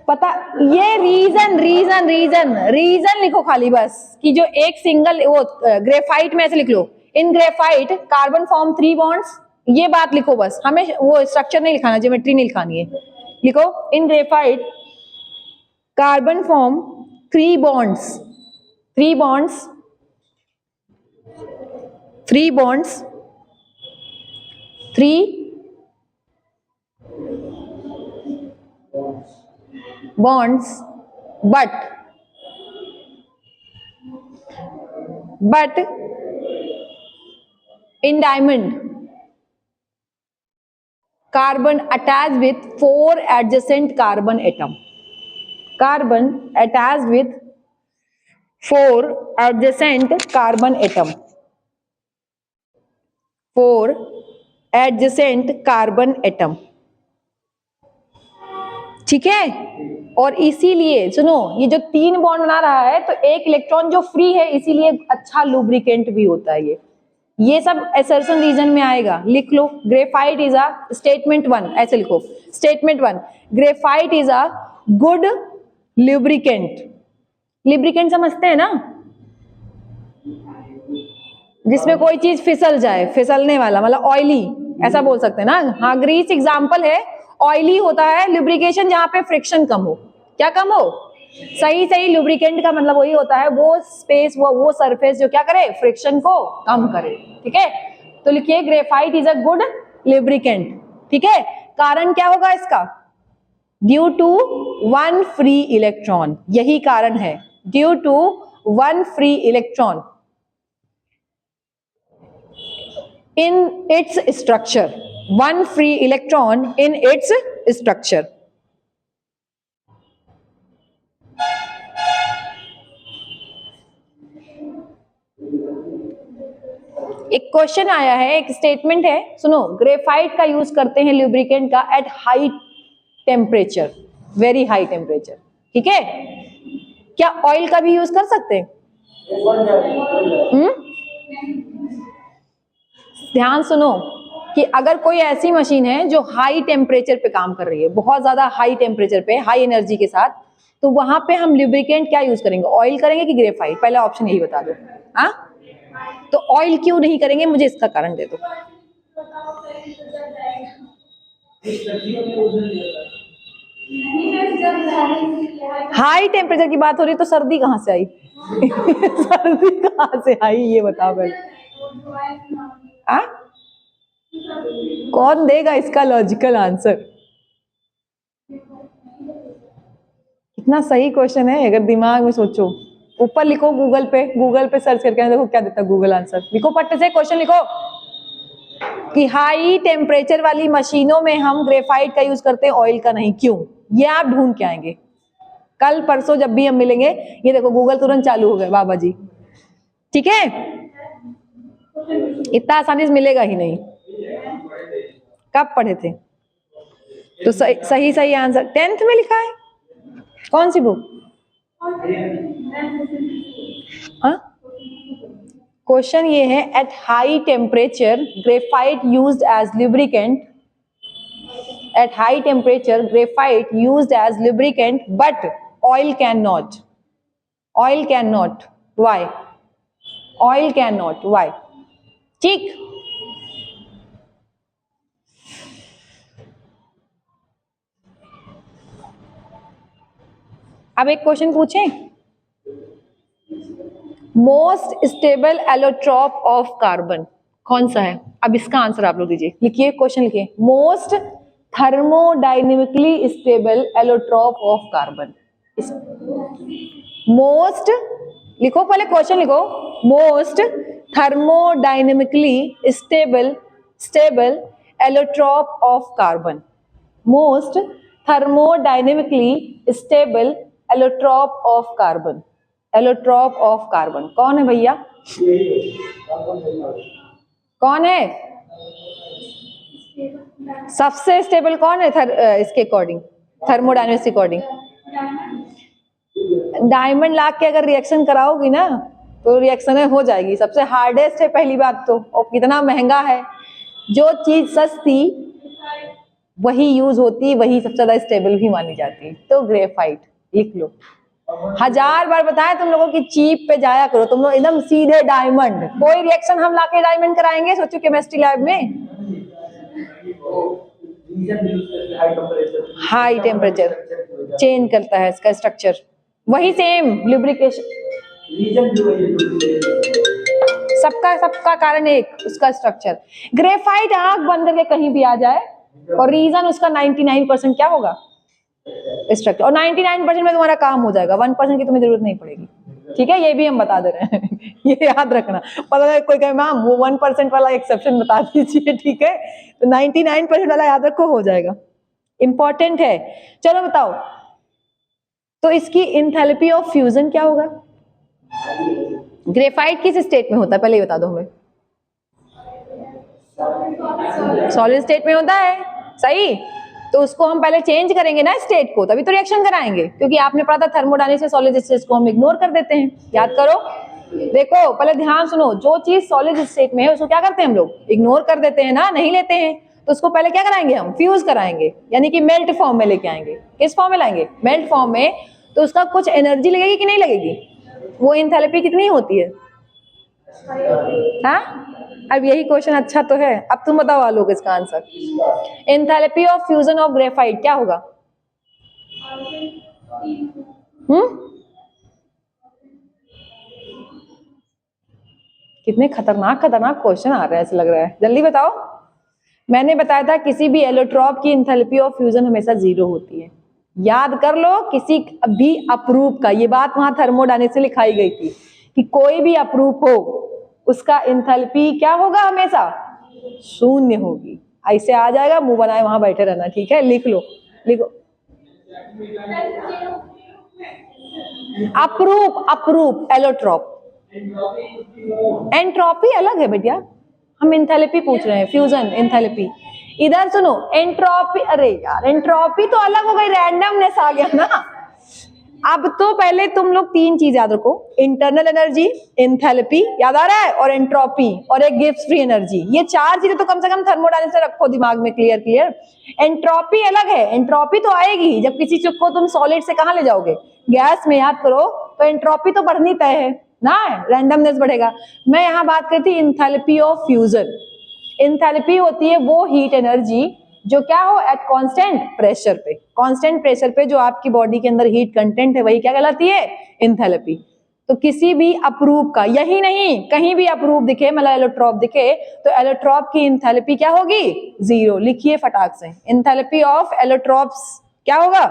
पता ये रीजन रीजन रीजन रीजन लिखो खाली बस, कि जो एक सिंगल वो ग्रेफाइट में ऐसे लिख लो, इन ग्रेफाइट कार्बन फॉर्म 3 बॉन्ड्स, ये बात लिखो बस, हमें वो स्ट्रक्चर नहीं लिखाना, ज्योमेट्री नहीं लिखानी है। लिखो in graphite carbon form 3 bonds, 3 bonds, 3 bonds, 3 bonds, but in diamond carbon attached with 4 adjacent carbon atom, carbon attached with 4 adjacent carbon atom, 4 adjacent carbon atom। ठीक है, और इसीलिए सुनो, ये जो 3 बॉन्ड बना रहा है, तो एक इलेक्ट्रॉन जो फ्री है, इसीलिए अच्छा लुब्रिकेंट भी होता है ये सब असर्शन रीजन में आएगा। लिख लो, ग्रेफाइट इज अ स्टेटमेंट 1, ऐसे लिखो statement 1, graphite is a good lubricant. Lubricant समझते हैं ना, जिसमें कोई चीज फिसल जाए, फिसलने वाला, मतलब ऑयली, ऐसा बोल सकते हैं ना। हाँ, ग्रीस एग्जाम्पल है, ऑयली होता है लुब्रिकेशन जहां पे फ्रिक्शन कम हो। क्या कम हो, सही सही, लुब्रिकेंट का मतलब वही होता है, वो स्पेस, वो सरफेस जो क्या करे, फ्रिक्शन को कम करे। ठीक है, तो लिखिए graphite is a good lubricant. ठीक है, कारण क्या होगा इसका, ड्यू टू 1 फ्री इलेक्ट्रॉन, यही कारण है, due to 1 free electron in its structure, 1 free electron in its structure। एक क्वेश्चन आया है, एक स्टेटमेंट है, सुनो, ग्रेफाइट का यूज करते हैं लुब्रिकेंट का eight high temperature, very high temperature. ठीक है, क्या ऑयल का भी यूज कर सकते हैं? ध्यान सुनो, कि अगर कोई ऐसी मशीन है जो हाई टेम्परेचर पे काम कर रही है, बहुत ज्यादा हाई टेम्परेचर पे, हाई एनर्जी के साथ, तो वहां पे हम लुब्रिकेंट क्या यूज करेंगे, ऑयल करेंगे कि ग्रेफाइट? पहला ऑप्शन यही बता दो। हाँ, तो ऑयल क्यों नहीं करेंगे, मुझे इसका कारण दे दो। हाई टेम्परेचर की बात हो रही तो सर्दी कहां से आई? सर्दी कहां से आई, ये बताओ पहले। कौन देगा इसका लॉजिकल आंसर? इतना सही क्वेश्चन है, अगर दिमाग में सोचो। ऊपर लिखो, गूगल पे सर्च करके देखो क्या देता है गूगल आंसर। लिखो पट्टे से क्वेश्चन लिखो, कि हाई टेम्परेचर वाली मशीनों में हम ग्रेफाइट का यूज करते हैं, ऑयल का नहीं, क्यों? ये आप ढूंढ के आएंगे कल परसों जब भी हम मिलेंगे। ये देखो गूगल तुरंत चालू हो गए बाबा जी, ठीक है? इतना आसानी से मिलेगा ही नहीं। कब पढ़े थे? तो सही सही आंसर 10th में लिखा है। कौन सी बुक? क्वेश्चन ये है, at high temperature graphite used as lubricant, at high temperature graphite used as lubricant but oil cannot, oil cannot, why? Oil cannot, why? ठीक। अब एक क्वेश्चन पूछें, most stable allotrope of carbon कौन सा है? अब इसका आंसर आप लोग दीजिए, लिखिए क्वेश्चन लिखिए, most thermodynamically stable allotrope of carbon. Most लिखो, पहले क्वेश्चन लिखो, most thermodynamically stable allotrope of carbon, most thermodynamically stable allotrope of carbon, allotrope of carbon कौन है भैया? कौन है सबसे स्टेबल? कौन है इसके अकॉर्डिंग, थर्मोडायनेमिक्स अकॉर्डिंग? डायमंड ला के अगर रिएक्शन कराओगी ना तो रिएक्शन हो जाएगी। सबसे हार्डेस्ट है पहली बात तो, और कितना महंगा है। जो चीज सस्ती वही यूज होती, वही सबसे ज्यादा स्टेबल भी मानी जाती है। तो ग्रेफाइट लिख लो। 1000 बार बताया तुम लोगों की चीप पे जाया करो, तुम लोग एकदम सीधे डायमंड। कोई रिएक्शन हम लाके डायमंड कराएंगे? सोचो केमिस्ट्री लैब में हाई टेम्परेचर चेंज करता है इसका स्ट्रक्चर, वही सेम लुब्रिकेशन, सबका कारण एक, उसका स्ट्रक्चर। ग्रेफाइट आंख बंद करके कहीं भी आ जाए और रीजन उसका 99% क्या होगा? स्ट्रक्चर। और 99% में तुम्हारा काम हो जाएगा, 1% की तुम्हें जरूरत नहीं पड़ेगी। ठीक है, ये भी हम बता दे रहे हैं ये याद रखना। पता है कोई कहे मैम वो 1% वाला एक्सेप्शन बता दीजिए, ठीक है? तो 99% वाला याद रखो, हो जाएगा, इंपॉर्टेंट है। चलो बताओ, तो इसकी इंथैल्पी ऑफ फ्यूजन क्या होगा? ग्रेफाइट किस स्टेट में होता है पहले बता दो हमें। सॉलिड स्टेट में होता है, सही। तो उसको हम पहले चेंज करेंगे ना स्टेट को, तभी तो रिएक्शन कराएंगे। क्योंकि आपने पढ़ा था थर्मोडायनेमिक्स से सॉलिड स्टेट को हम इग्नोर कर देते हैं, याद करो। देखो पहले ध्यान सुनो, जो चीज सॉलिड स्टेट में है उसको क्या करते हैं हम लोग? इग्नोर कर देते हैं ना, नहीं लेते हैं। तो उसको पहले क्या कराएंगे हम? फ्यूज कराएंगे, यानी कि मेल्ट फॉर्म में लेके आएंगे। किस फॉर्म में लाएंगे? मेल्ट फॉर्म में। तो उसका कुछ एनर्जी लगेगी कि नहीं लगेगी? वो इंथैल्पी कितनी होती है? हाँ, अब यही क्वेश्चन अच्छा तो है। अब तुम बताओ लोग इसका answer. Enthalpy of fusion of graphite क्या होगा? कितने खतरनाक खतरनाक क्वेश्चन आ रहे हैं, ऐसा लग रहा है। जल्दी बताओ। मैंने बताया था किसी भी एलोट्रॉप की एंथैल्पी ऑफ फ्यूजन हमेशा 0 होती है। याद कर लो, किसी भी अप्रूव का, ये बात वहां थर्मोडायनेमिक्स से लिखाई गई थी कि कोई भी अप्रूव हो उसका एंथैल्पी क्या होगा? हमेशा 0 होगी। ऐसे आ जाएगा, मुंह बनाए वहां बैठे रहना, ठीक है? लिख लो, लिखो। Approve allotrope. एंट्रोपी अलग है बेटिया, हम एंथैल्पी पूछ रहे हैं, फ्यूजन एंथैल्पी। इधर सुनो, एंट्रोपी, अरे यार एंट्रोपी तो अलग हो गई, रैंडमनेस आ गया ना। अब तो पहले तुम लोग 3 चीज याद रखो, इंटरनल एनर्जी, एंथैल्पी याद आ रहा है, और एंट्रोपी, और एक गिब्स फ्री एनर्जी। ये 4 चीजें तो कम से कम थर्मोडायनेमिक्स से रखो दिमाग में, क्लियर। एंट्रोपी अलग है, एंट्रोपी तो आएगी जब किसी चीज को तुम सॉलिड से कहां ले जाओगे? गैस में, याद करो। तो एंट्रोपी तो बढ़नी तय है ना, रैंडमनेस बढ़ेगा। मैं यहां बात करती एंथैल्पी ऑफ फ्यूजन। एंथैल्पी होती है वो हीट एनर्जी जो क्या हो? एट कांस्टेंट प्रेशर पे। कांस्टेंट प्रेशर पे जो आपकी बॉडी के अंदर हीट कंटेंट है वही क्या कहलाती है? एंथैल्पी। तो किसी भी अप्रूव का, यही नहीं कहीं भी अप्रूव दिखे, मतलब एलोट्रॉप दिखे, तो एलोट्रॉप की एंथैल्पी क्या होगी? 0। लिखिए फटाक से, एंथैल्पी ऑफ एलोट्रॉप्स क्या होगा?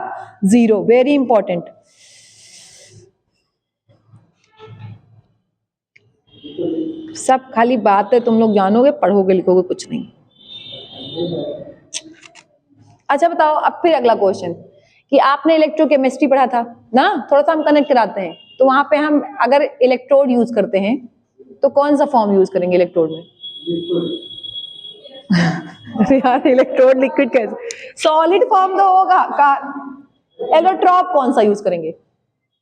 0। Very important. सब खाली बात है, तुम लोग जानोगे, पढ़ोगे, लिखोगे कुछ नहीं। अच्छा बताओ, अब फिर अगला क्वेश्चन कि आपने इलेक्ट्रोकेमिस्ट्री पढ़ा था ना, थोड़ा सा हम कनेक्ट कराते हैं। तो वहां पे हम अगर इलेक्ट्रोड यूज करते हैं तो कौन सा फॉर्म यूज करेंगे इलेक्ट्रोड में? यार इलेक्ट्रोड लिक्विड कैसे, सॉलिड फॉर्म तो होगा का। एलोट्रॉप कौन सा यूज करेंगे?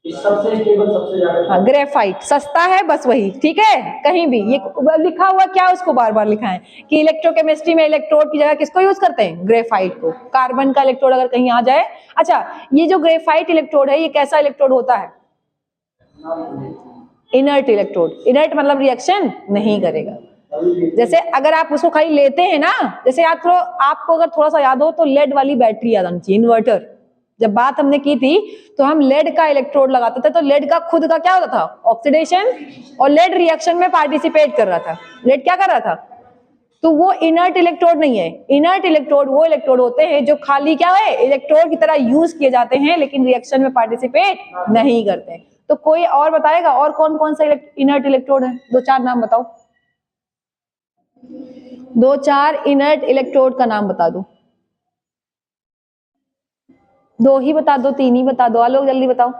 सबसे स्टेबल, सबसे ज्यादा। हाँ, ग्रेफाइट सस्ता है, बस वही, ठीक है। कहीं भी ये लिखा हुआ क्या, उसको बार बार लिखा है कि इलेक्ट्रोकेमिस्ट्री में इलेक्ट्रोड की जगह किसको यूज करते हैं? ग्रेफाइट को। कार्बन का इलेक्ट्रोड अगर कहीं आ जाए। अच्छा, ये जो ग्रेफाइट इलेक्ट्रोड है, ये कैसा इलेक्ट्रोड होता है? Inert electrode. इनर्ट मतलब रिएक्शन नहीं करेगा। जैसे अगर आप उसको खाली लेते हैं ना, जैसे आपको अगर थोड़ा सा याद हो तो लेड वाली बैटरी याद आनी चाहिए, इन्वर्टर। जब बात हमने की थी तो हम लेड का इलेक्ट्रोड लगाते थे, तो लेड का खुद का क्या होता था? ऑक्सीडेशन, और लेड रिएक्शन में पार्टिसिपेट कर रहा था। लेड क्या कर रहा था? तो वो इनर्ट इलेक्ट्रोड नहीं है। इनर्ट इलेक्ट्रोड वो इलेक्ट्रोड होते हैं जो खाली क्या है, इलेक्ट्रोड की तरह यूज किए जाते हैं, लेकिन रिएक्शन में पार्टिसिपेट नहीं करते। तो कोई और बताएगा और कौन कौन सा इनर्ट इलेक्ट्रोड है? दो चार नाम बताओ, दो चार इनर्ट इलेक्ट्रोड का नाम बता दो। दो ही बता दो, तीन ही बता दो, आलो जल्दी बताओ।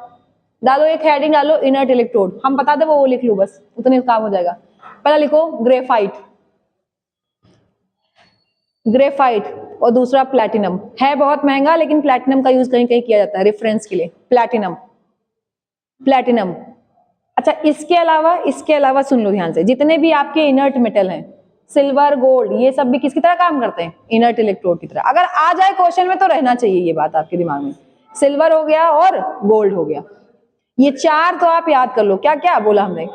डालो एक हेडिंग, डालो इनर्ट इलेक्ट्रोड, हम बता दे वो लिख लो, बस उतने काम हो जाएगा। पहला लिखो ग्रेफाइट, ग्रेफाइट, और दूसरा प्लैटिनम। है बहुत महंगा, लेकिन प्लैटिनम का यूज कहीं कहीं किया जाता है रेफरेंस के लिए। Platinum, platinum. अच्छा, इसके अलावा सुन लो ध्यान से, जितने भी आपके इनर्ट मेटल हैं, सिल्वर, गोल्ड, ये सब भी किसकी तरह काम करते हैं? इनर्ट इलेक्ट्रोड की तरह। अगर आ जाए क्वेश्चन में तो रहना चाहिए ये बात आपके दिमाग में। सिल्वर हो गया और गोल्ड हो गया, ये चार तो आप याद कर लो। क्या क्या बोला हमने?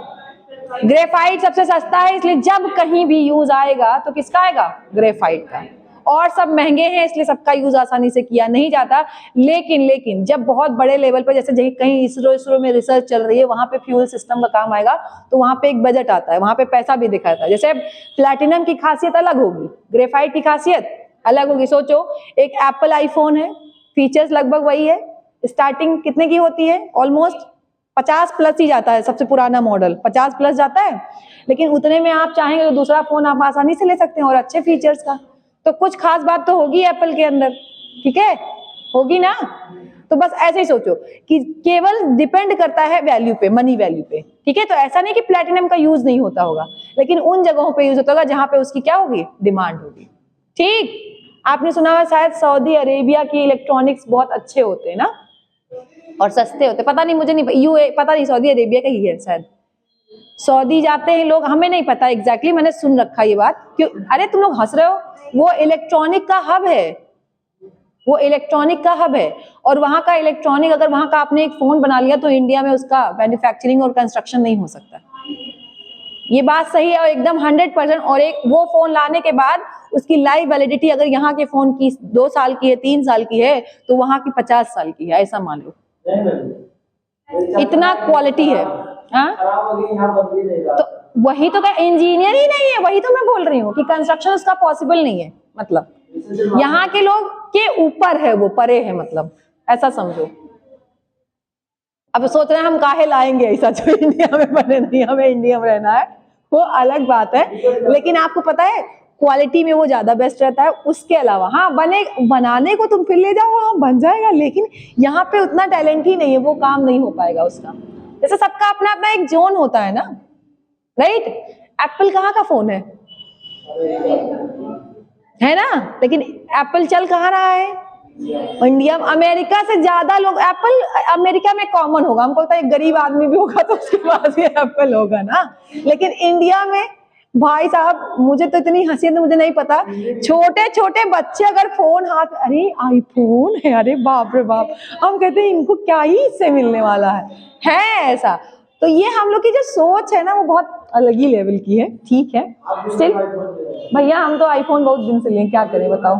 ग्रेफाइट सबसे सस्ता है, इसलिए जब कहीं भी यूज आएगा तो किसका आएगा? ग्रेफाइट का। और सब महंगे हैं, इसलिए सबका यूज आसानी से किया नहीं जाता। लेकिन जब बहुत बड़े लेवल पर, जैसे कहीं इसरो में रिसर्च चल रही है, वहां पे फ्यूल सिस्टम का काम आएगा, तो वहां पे एक बजट आता है, वहां पे पैसा भी दिखाता है। जैसे प्लैटिनम की खासियत अलग होगी, ग्रेफाइट की खासियत अलग होगी। सोचो, एक एप्पल आईफोन है, फीचर्स लगभग वही है, स्टार्टिंग कितने की होती है? ऑलमोस्ट 50 प्लस ही जाता है, सबसे पुराना मॉडल 50 प्लस जाता है। लेकिन उतने में आप चाहेंगे तो दूसरा फोन आप आसानी से ले सकते हैं, और अच्छे फीचर्स का। तो कुछ खास बात तो होगी एप्पल के अंदर, ठीक है, होगी ना। तो बस ऐसे ही सोचो कि केवल डिपेंड करता है वैल्यू पे, मनी वैल्यू पे, ठीक है। तो ऐसा नहीं कि प्लैटिनम का यूज नहीं होता होगा, लेकिन उन जगहों पे यूज होता होगा जहां पे उसकी क्या होगी? डिमांड होगी। ठीक, आपने सुना हुआ शायद सऊदी अरेबिया की इलेक्ट्रॉनिक्स बहुत अच्छे होते हैं ना, और सस्ते होते। पता नहीं, मुझे नहीं यूए, पता नहीं, सऊदी अरेबिया का ही है शायद। सऊदी जाते हैं लोग, हमें नहीं पता एग्जैक्टली, मैंने सुन रखा ये बात। क्यों? अरे तुम लोग हंस रहे हो, वो इलेक्ट्रॉनिक का हब है, वो इलेक्ट्रॉनिक का हब है। और वहां का इलेक्ट्रॉनिक, अगर वहां का आपने एक फोन बना लिया तो इंडिया में उसका मैन्युफैक्चरिंग और कंस्ट्रक्शन नहीं हो सकता। ये बात सही है, और एकदम 100%। और एक वो फोन लाने के बाद उसकी लाइफ वैलिडिटी अगर यहाँ के फोन की 2 साल की है, 3 साल की है, तो वहां की 50 साल की है, ऐसा मान लो। इतना क्वालिटी है। हाँ, तो वही तो इंजीनियर ही नहीं है, वही तो मैं बोल रही हूँ कि कंस्ट्रक्शन उसका पॉसिबल नहीं है। मतलब यहाँ के लोग के ऊपर है, वो परे है, मतलब ऐसा समझो। अब सोच रहे हैं हम काहे लाएंगे ऐसा जो इंडिया में बने, नहीं, हमें इंडिया में रहना है, वो अलग बात है। लेकिन आपको पता है क्वालिटी में वो ज्यादा बेस्ट रहता है। उसके अलावा हाँ, बनाने को तुम फिर ले जाओ, हाँ बन जाएगा, लेकिन यहाँ पे उतना टैलेंट ही नहीं है, वो काम नहीं हो पाएगा उसका। जैसे सबका अपना अपना एक जोन होता है ना, राइट। एप्पल कहाँ का फोन है ना, लेकिन एप्पल चल कहाँ रहा है? इंडिया, अमेरिका से ज्यादा लोग एप्पल, अमेरिका में कॉमन होगा, हमको लगता है एक गरीब आदमी भी होगा तो उसके पास भी एप्पल होगा ना। लेकिन इंडिया में भाई साहब, मुझे तो इतनी हंसी है, मुझे नहीं पता, छोटे छोटे बच्चे अगर फोन हाथ, अरे आईफोन है, अरे बाप रे बाप, हम कहते हैं इनको क्या ही इससे मिलने वाला है ऐसा। तो ये हम लोग की जो सोच है ना, वो बहुत अलग ही लेवल की है, ठीक है। स्टिल भैया, हम तो आईफोन बहुत दिन से लिए, क्या करें बताओ,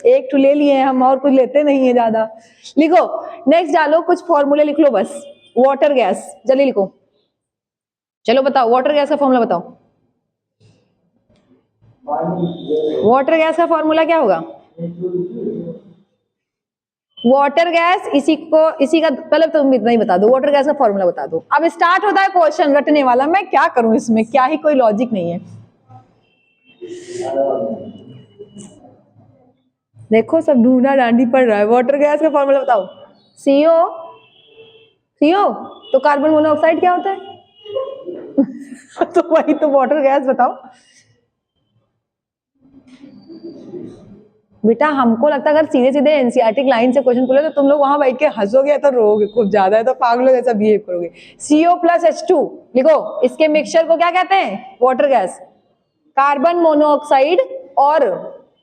एक तो ले लिए हम, और कुछ लेते नहीं है ज्यादा। लिखो नेक्स्ट, डालो कुछ फॉर्मूले लिख लो बस। वाटर गैस, जल्दी लिखो, चलो बताओ वाटर गैस का फॉर्मूला बताओ। वाटर गैस का फॉर्मूला क्या होगा? वाटर गैस, इसी का पहले तुम इतना ही बता दो, वाटर गैस का फॉर्मूला बता दो। अब स्टार्ट होता है क्वेश्चन रटने वाला, मैं क्या करूं इसमें, क्या ही कोई लॉजिक नहीं है। देखो सब ढूंढा डांडी पड़ रहा है। वाटर गैस का फॉर्मूला बताओ। सीओ, सीओ तो कार्बन मोनोऑक्साइड क्या होता है? तो वही तो वाटर गैस बताओ बेटा। हमको लगता है अगर सीधे सीधे एनसीईआरटी लाइन से क्वेश्चन पूछे तो तुम लोग वहां बैठ के हंसोगे या तो रोगे खूब ज्यादा, है तो पागलों जैसा बिहेव करोगे। CO+H2 लिखो, इसके मिक्सचर को क्या कहते हैं? Water gas. कार्बन मोनोऑक्साइड और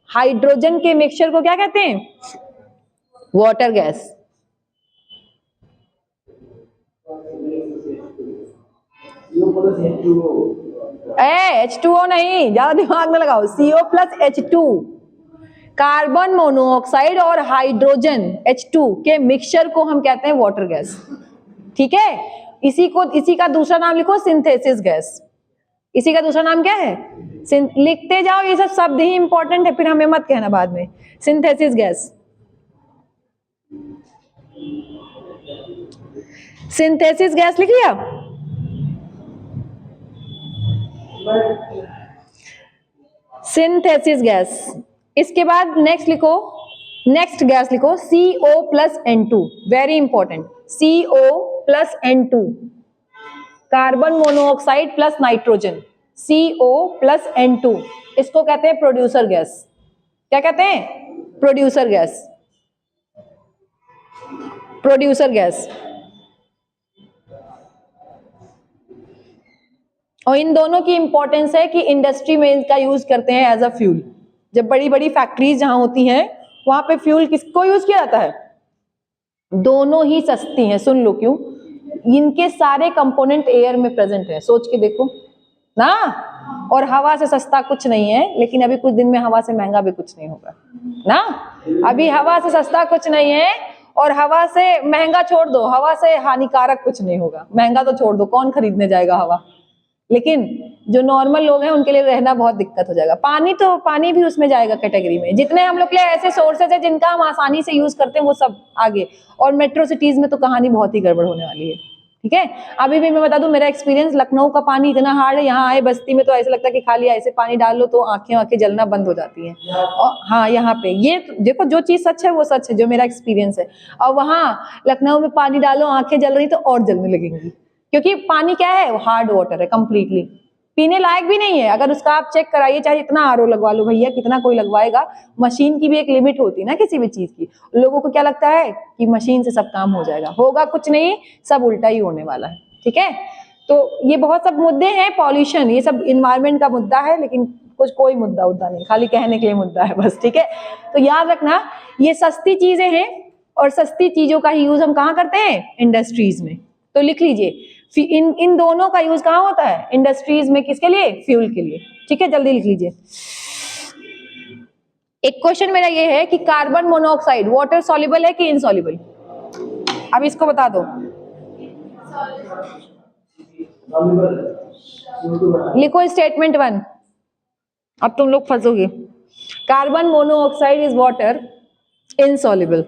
हाइड्रोजन के मिक्सचर को क्या कहते हैं? Water gas. H2O नहीं, ज्यादा दिमाग में लगाओ। CO+H2 कार्बन मोनोऑक्साइड और हाइड्रोजन H2 के मिक्सचर को हम कहते हैं वाटर गैस। ठीक है, इसी का दूसरा नाम लिखो सिंथेसिस गैस। इसी का दूसरा नाम क्या है? लिखते जाओ, ये सब शब्द ही इंपॉर्टेंट है, फिर हमें मत कहना बाद में। सिंथेसिस गैस, सिंथेसिस गैस लिख लिया। Synthesis gas. इसके बाद नेक्स्ट लिखो, नेक्स्ट गैस लिखो CO+N2, very important. CO+N2 carbon monoxide plus nitrogen, CO+N2, इसको कहते हैं प्रोड्यूसर गैस। क्या कहते हैं? Producer gas. Producer gas. और इन दोनों की इंपॉर्टेंस है कि इंडस्ट्री में इनका यूज करते हैं एज अ फ्यूल। जब बड़ी बड़ी फैक्ट्रीज जहां होती हैं वहां पे फ्यूल किसको यूज किया जाता है? दोनों ही सस्ती हैं। सुन लो क्यों, इनके सारे कंपोनेंट एयर में प्रेजेंट है, सोच के देखो ना। और हवा से सस्ता कुछ नहीं है, लेकिन अभी कुछ दिन में हवा से महंगा भी कुछ नहीं होगा ना। अभी हवा से सस्ता कुछ नहीं है, और हवा से महंगा छोड़ दो, हवा से हानिकारक कुछ नहीं होगा। महंगा तो छोड़ दो, कौन खरीदने जाएगा हवा, लेकिन जो नॉर्मल लोग हैं उनके लिए रहना बहुत दिक्कत हो जाएगा। पानी तो पानी भी उसमें जाएगा कैटेगरी में। जितने हम लोग के लिए ऐसे सोर्सेज है जिनका हम आसानी से यूज करते हैं वो सब आगे। और मेट्रो सिटीज में तो कहानी बहुत ही गड़बड़ होने वाली है। ठीक है, अभी भी मैं बता दूं मेरा एक्सपीरियंस, लखनऊ का पानी इतना हार्ड है, यहाँ आए बस्ती में तो ऐसा लगता है कि खाली ऐसे पानी डाल लो तो आंखें जलना बंद हो जाती हैं। और हाँ, यहाँ पे ये देखो, जो चीज सच है वो सच है, जो मेरा एक्सपीरियंस है। और वहाँ लखनऊ में पानी डालो आंखें जल रही तो और जलने लगेंगी, क्योंकि पानी क्या है? हार्ड वाटर है, कंप्लीटली पीने लायक भी नहीं है। अगर उसका आप चेक कराइए, चाहे इतना आरओ लगवा लो भैया, कितना कोई लगवाएगा, मशीन की भी एक लिमिट होती है ना किसी भी चीज की। लोगों को क्या लगता है कि मशीन से सब काम हो जाएगा, होगा कुछ नहीं, सब उल्टा ही होने वाला है। ठीक है, तो ये बहुत सब मुद्दे हैं, पॉल्यूशन, ये सब इन्वायरमेंट का मुद्दा है, लेकिन कुछ कोई मुद्दा नहीं, खाली कहने के लिए मुद्दा है बस। ठीक है, तो याद रखना ये सस्ती चीजें हैं, और सस्ती चीजों का ही यूज हम कहाँ करते हैं? इंडस्ट्रीज में। तो लिख लीजिए, इन दोनों का यूज कहाँ होता है? इंडस्ट्रीज में। किसके लिए? फ्यूल के लिए। ठीक है, जल्दी लिख लीजिए। एक क्वेश्चन मेरा ये है कि कार्बन मोनोऑक्साइड वाटर सॉल्युबल है कि इनसॉल्युबल? अब इसको बता दो। लिखो स्टेटमेंट 1। अब तुम लोग फंसोगे। Carbon monoxide is water insoluble.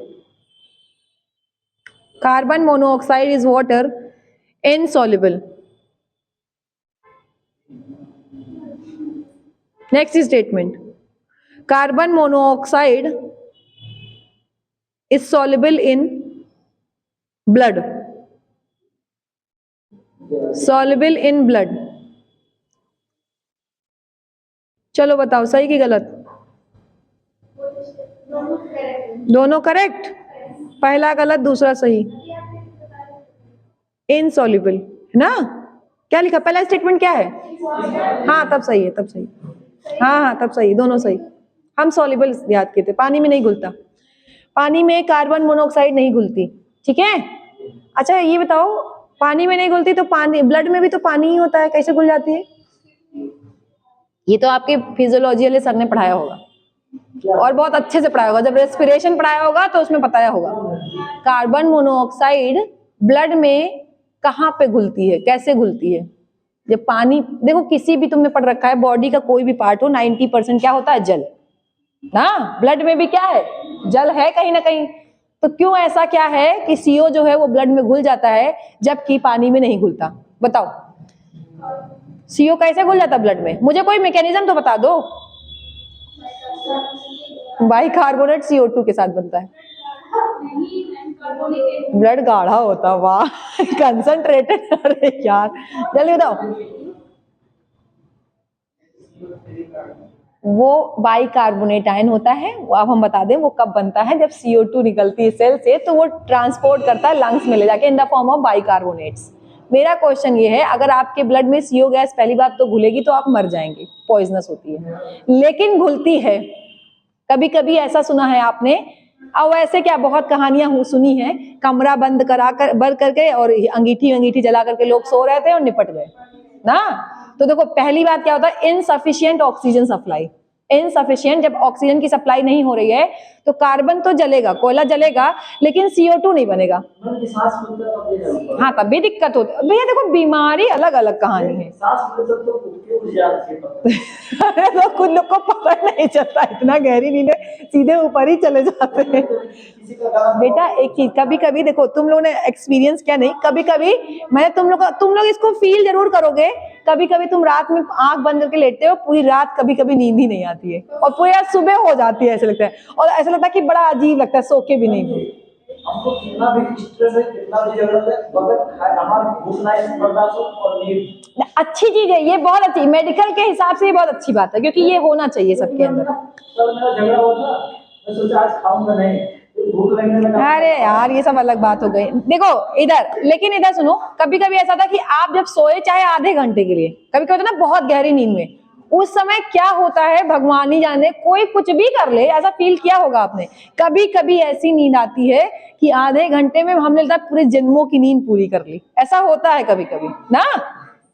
Carbon monoxide is water insoluble. Next statement, carbon monoxide is soluble in blood. Soluble in blood. चलो बताओ सही कि गलत? दोनों करेक्ट। पहला गलत, दूसरा सही। इनसॉल्युबल है ना? क्या लिखा? पहला स्टेटमेंट क्या है? हाँ, तब सही है, तब सही। हाँ, तब सही, दोनों सही। हम सॉल्युबल याद किए थे, पानी में नहीं घुलता। पानी में कार्बन मोनोऑक्साइड नहीं घुलती। ठीक है, अच्छा ये बताओ, पानी में नहीं घुलती तो पानी, ब्लड में भी तो पानी ही होता है, कैसे घुल जाती है? ये तो आपके फिजियोलॉजी वाले सर ने पढ़ाया होगा, और बहुत अच्छे से पढ़ाया होगा। जब रेस्पिरेशन पढ़ाया होगा तो उसमें बताया होगा कार्बन मोनोऑक्साइड ब्लड में कहाँ पे घुलती है, कैसे घुलती है। जब पानी, देखो किसी भी तुमने पढ़ रखा है, बॉडी का कोई भी पार्ट हो, 90% क्या होता है? जल ना। ब्लड में भी क्या है? जल है कहीं ना कहीं। तो क्यों ऐसा क्या है कि CO जो है वो ब्लड में घुल जाता है जबकि पानी में नहीं घुलता? बताओ, CO कैसे घुल जाता ब्लड में? मुझे कोई मैकेनिज्म तो बता दो। बाइकार्बोनेट CO2 के साथ बनता है, ब्लड गाढ़ा होता। वाह, कंसंट्रेटेड। अरे यार, जल्दी बताओ। वो बाइकार्बोनेट आयन होता है। अब हम बता दें वो कब बनता है, जब CO2 निकलती है सेल से तो वो ट्रांसपोर्ट करता है लंग्स में ले जाके in the form of bicarbonates. मेरा क्वेश्चन ये है, अगर आपके ब्लड में CO गैस पहली बात तो घुलेगी तो आप मर जाएंगे, पॉइजनस होती है, लेकिन घुलती है। कभी कभी ऐसा सुना है आपने, और वैसे क्या बहुत कहानियां सुनी है, कमरा बंद करके और अंगीठी जला करके लोग सो रहे थे और निपट गए ना। तो देखो, पहली बात क्या होता है, इनसफिशिएंट ऑक्सीजन सप्लाई। इनसफिशिएंट, जब ऑक्सीजन की सप्लाई नहीं हो रही है तो कार्बन तो जलेगा, कोयला जलेगा, लेकिन CO2 नहीं बनेगा। हाँ, तब भी दिक्कत होती है। भैया देखो, बीमारी अलग अलग कहानी है। तो कुछ लोग को पता नहीं चलता, इतना गहरी नींद में सीधे ऊपर ही चले जाते हैं। बेटा एक चीज, कभी कभी देखो, तुम लोगों ने एक्सपीरियंस क्या नहीं, कभी कभी मैं तुम लोग इसको फील जरूर करोगे। कभी कभी तुम रात में आंख बंद करके लेटते हो, पूरी रात कभी कभी नींद ही नहीं आती है और पूरी रात सुबह हो जाती है, ऐसे लगता है, और ऐसा लगता है कि बड़ा अजीब लगता है, सो के भी नहीं। हमको कितना भी स्ट्रेस है, कितना भी जरूरत है, मगर हमारा भूख नहीं बर्दाश्त हो और नींद अच्छी चीज है ये, बहुत अच्छी, मेडिकल के हिसाब से ये बहुत अच्छी बात है, क्योंकि ये होना चाहिए सबके अंदर। कल मेरा झगड़ा हुआ था, मैं सोचा आज खाऊंगा नहीं, भूख लगने लगा। अरे यार, ये सब अलग बात हो गई। देखो इधर, लेकिन इधर सुनो, कभी कभी ऐसा था कि आप जब सोए चाहे आधे घंटे के लिए, कभी कभी होता ना बहुत गहरी नींद में, उस समय क्या होता है भगवान ही जाने, कोई कुछ भी कर ले, ऐसा फील किया होगा आपने। कभी कभी ऐसी नींद आती है कि आधे घंटे में हमने लगता है पूरे जन्मों की नींद पूरी कर ली, ऐसा होता है कभी कभी ना,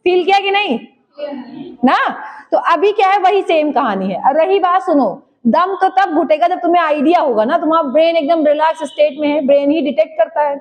फील किया कि नहीं ना। तो अभी क्या है, वही सेम कहानी है। और रही बात, सुनो, दम तो तब घुटेगा जब तुम्हें आइडिया होगा ना, तुम्हारा ब्रेन एकदम रिलैक्स स्टेट में है, ब्रेन ही डिटेक्ट करता है।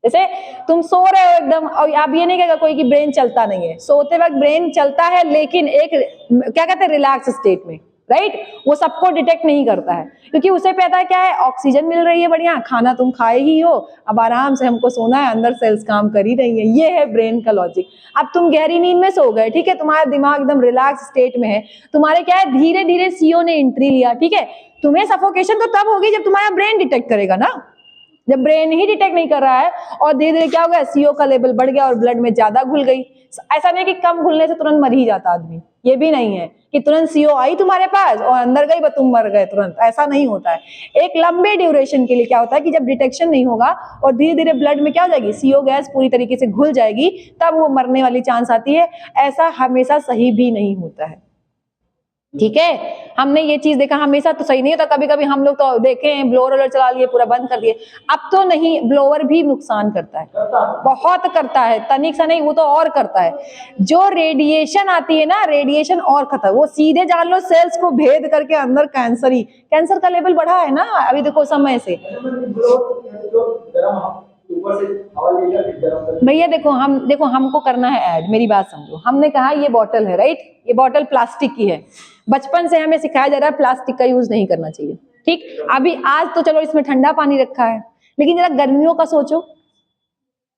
जैसे तुम सो रहे हो एकदम, और आप ये नहीं कहेगा कोई कि ब्रेन चलता नहीं है, सोते वक्त ब्रेन चलता है, लेकिन एक क्या कहते हैं, रिलैक्स स्टेट में, राइट। वो सबको डिटेक्ट नहीं करता है, क्योंकि उसे पता है क्या है, ऑक्सीजन मिल रही है बढ़िया, खाना तुम खाए ही हो, अब आराम से हमको सोना है, अंदर सेल्स काम कर ही रही है। ये है ब्रेन का लॉजिक। अब तुम गहरी नींद में सो गए, ठीक है, तुम्हारा दिमाग एकदम रिलैक्स स्टेट में है, तुम्हारे क्या है, धीरे धीरे CO ने एंट्री लिया, ठीक है। तुम्हें सफोकेशन तो तब होगी जब तुम्हारा ब्रेन डिटेक्ट करेगा ना। जब ब्रेन ही डिटेक्ट नहीं कर रहा है और धीरे धीरे क्या हो गया, CO का लेवल बढ़ गया और ब्लड में ज्यादा घुल गई। ऐसा नहीं कि कम घुलने से तुरंत मर ही जाता आदमी, ये भी नहीं है कि तुरंत CO आई तुम्हारे पास और अंदर गई बस तुम मर गए तुरंत, ऐसा नहीं होता है। एक लंबे ड्यूरेशन के लिए क्या होता है कि जब डिटेक्शन नहीं होगा और धीरे धीरे ब्लड में क्या हो जाएगी, CO गैस पूरी तरीके से घुल जाएगी, तब वो मरने वाली चांस आती है। ऐसा हमेशा सही भी नहीं होता है, ठीक है। हमने ये चीज देखा, हमेशा तो सही नहीं होता, कभी कभी हम लोग तो देखे हैं ब्लोअर वोलर चला लिए, पूरा बंद कर दिए। अब तो नहीं, ब्लोअर भी नुकसान करता है, बहुत करता है, तनिक सा नहीं, वो तो और करता है। जो रेडिएशन आती है ना, रेडिएशन और खतरा, वो सीधे जान लो सेल्स को भेद करके अंदर कैंसर का लेवल बढ़ा है ना अभी देखो समय से। भैया देखो, हमको करना है ऐड, मेरी बात समझो। हमने कहा ये बॉटल है, राइट, ये बॉटल प्लास्टिक की है, बचपन से हमें सिखाया जा रहा है प्लास्टिक का यूज नहीं करना चाहिए, ठीक। अभी आज तो चलो इसमें ठंडा पानी रखा है, लेकिन जरा गर्मियों का सोचो,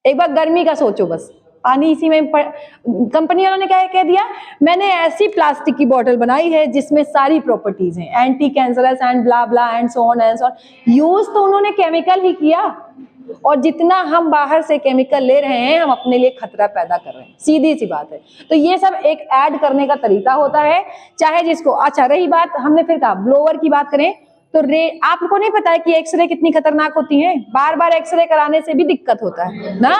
एक बार गर्मी का सोचो, बस पानी इसी में कंपनी वालों ने क्या कह दिया, मैंने ऐसी प्लास्टिक की बोतल बनाई है जिसमें सारी प्रॉपर्टीज हैं, anti cancerous and blah blah and so on and so on. Use तो उन्होंने केमिकल ही किया, और जितना हम बाहर से केमिकल ले रहे हैं, हम अपने लिए खतरा पैदा कर रहे हैं, सीधी सी बात है। तो ये सब एक ऐड करने का तरीका होता है, चाहे जिसको। अच्छा, रही बात, हमने फिर कहा ब्लोअर की बात करें तो आपको नहीं पता है कि एक्सरे कितनी खतरनाक होती है, बार बार एक्सरे कराने से भी दिक्कत होता है ना,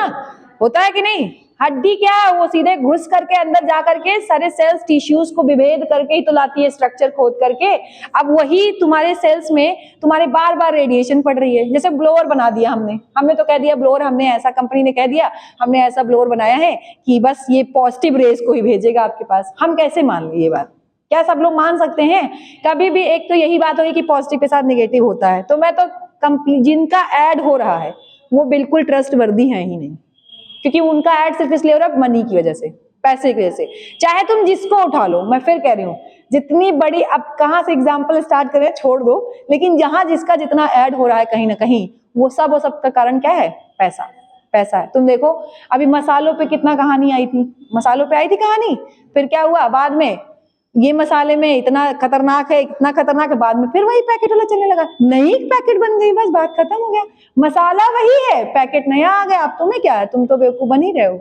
होता है कि नहीं। हड्डी क्या है, वो सीधे घुस करके अंदर जा करके सारे सेल्स टिश्यूज को विभेद करके ही तो लाती है, स्ट्रक्चर खोद करके। अब वही तुम्हारे सेल्स में तुम्हारे बार बार रेडिएशन पड़ रही है। जैसे ब्लोअर बना दिया हमने तो कह दिया ब्लोअर, हमने ऐसा, कंपनी ने कह दिया हमने ऐसा ब्लोअर बनाया है कि बस ये पॉजिटिव रेज को ही भेजेगा आपके पास। हम कैसे मान ली ये बात, क्या सब लोग मान सकते हैं? कभी भी एक तो यही बात होगी कि पॉजिटिव के साथ नेगेटिव होता है, तो मैं तो जिनका ऐड हो रहा है वो बिल्कुल ट्रस्ट वर्दी है ही नहीं, क्योंकि उनका ऐड सिर्फ इसलिए हो रहा है मनी की वजह से, पैसे की वजह से। चाहे तुम जिसको उठा लो, मैं फिर कह रही हूँ, जितनी बड़ी, अब कहाँ से एग्जाम्पल स्टार्ट करें छोड़ दो, लेकिन जहां जिसका जितना ऐड हो रहा है कहीं ना कहीं, वो सब का कारण क्या है? पैसा। पैसा है। तुम देखो अभी मसालों पे कितना कहानी आई थी, मसालों पे आई थी कहानी, फिर क्या हुआ बाद में, ये मसाले में इतना खतरनाक है, इतना खतरनाक है, बाद में फिर वही पैकेट वाला चलने लगा, नई पैकेट बन गई, बस बात खत्म हो गया। मसाला वही है, पैकेट नया आ गया, अब तुम्हें क्या है, तुम तो बेवकूफ बन ही रहे हो।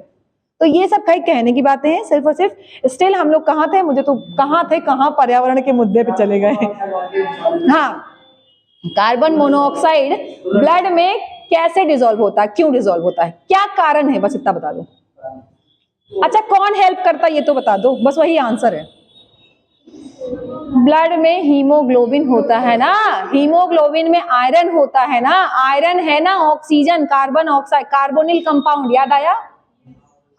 तो ये सब कई कहने की बातें हैं सिर्फ और सिर्फ। स्टिल हम लोग कहाँ थे, मुझे तो कहाँ पर्यावरण के मुद्दे पे चले गए। हाँ, कार्बन मोनोऑक्साइड ब्लड में कैसे डिसॉल्व होता है, क्यों डिसॉल्व होता है, क्या कारण है, बस इतना बता दो। अच्छा, कौन हेल्प करता है ये तो बता दो, बस वही आंसर है। ब्लड में हीमोग्लोबिन होता है ना, हीमोग्लोबिन में आयरन होता है ना, आयरन है ना oxygen, carbon oxide, carbonyl compound, याद आया?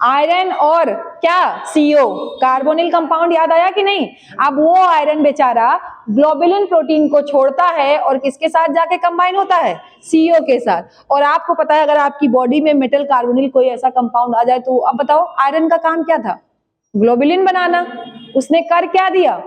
आयरन और क्या, सीओ, कार्बोनिल कंपाउंड, याद आया कि नहीं? अब वो आयरन बेचारा ग्लोबुलिन प्रोटीन को छोड़ता है और किसके साथ जाके कंबाइन होता है? सीओ के साथ। और आपको पता है अगर आपकी बॉडी में मेटल कार्बोनिल कोई ऐसा कंपाउंड आ जाए तो अब बताओ आयरन का काम क्या था? ग्लोबुलिन बनाना। उसने कर क्या दिया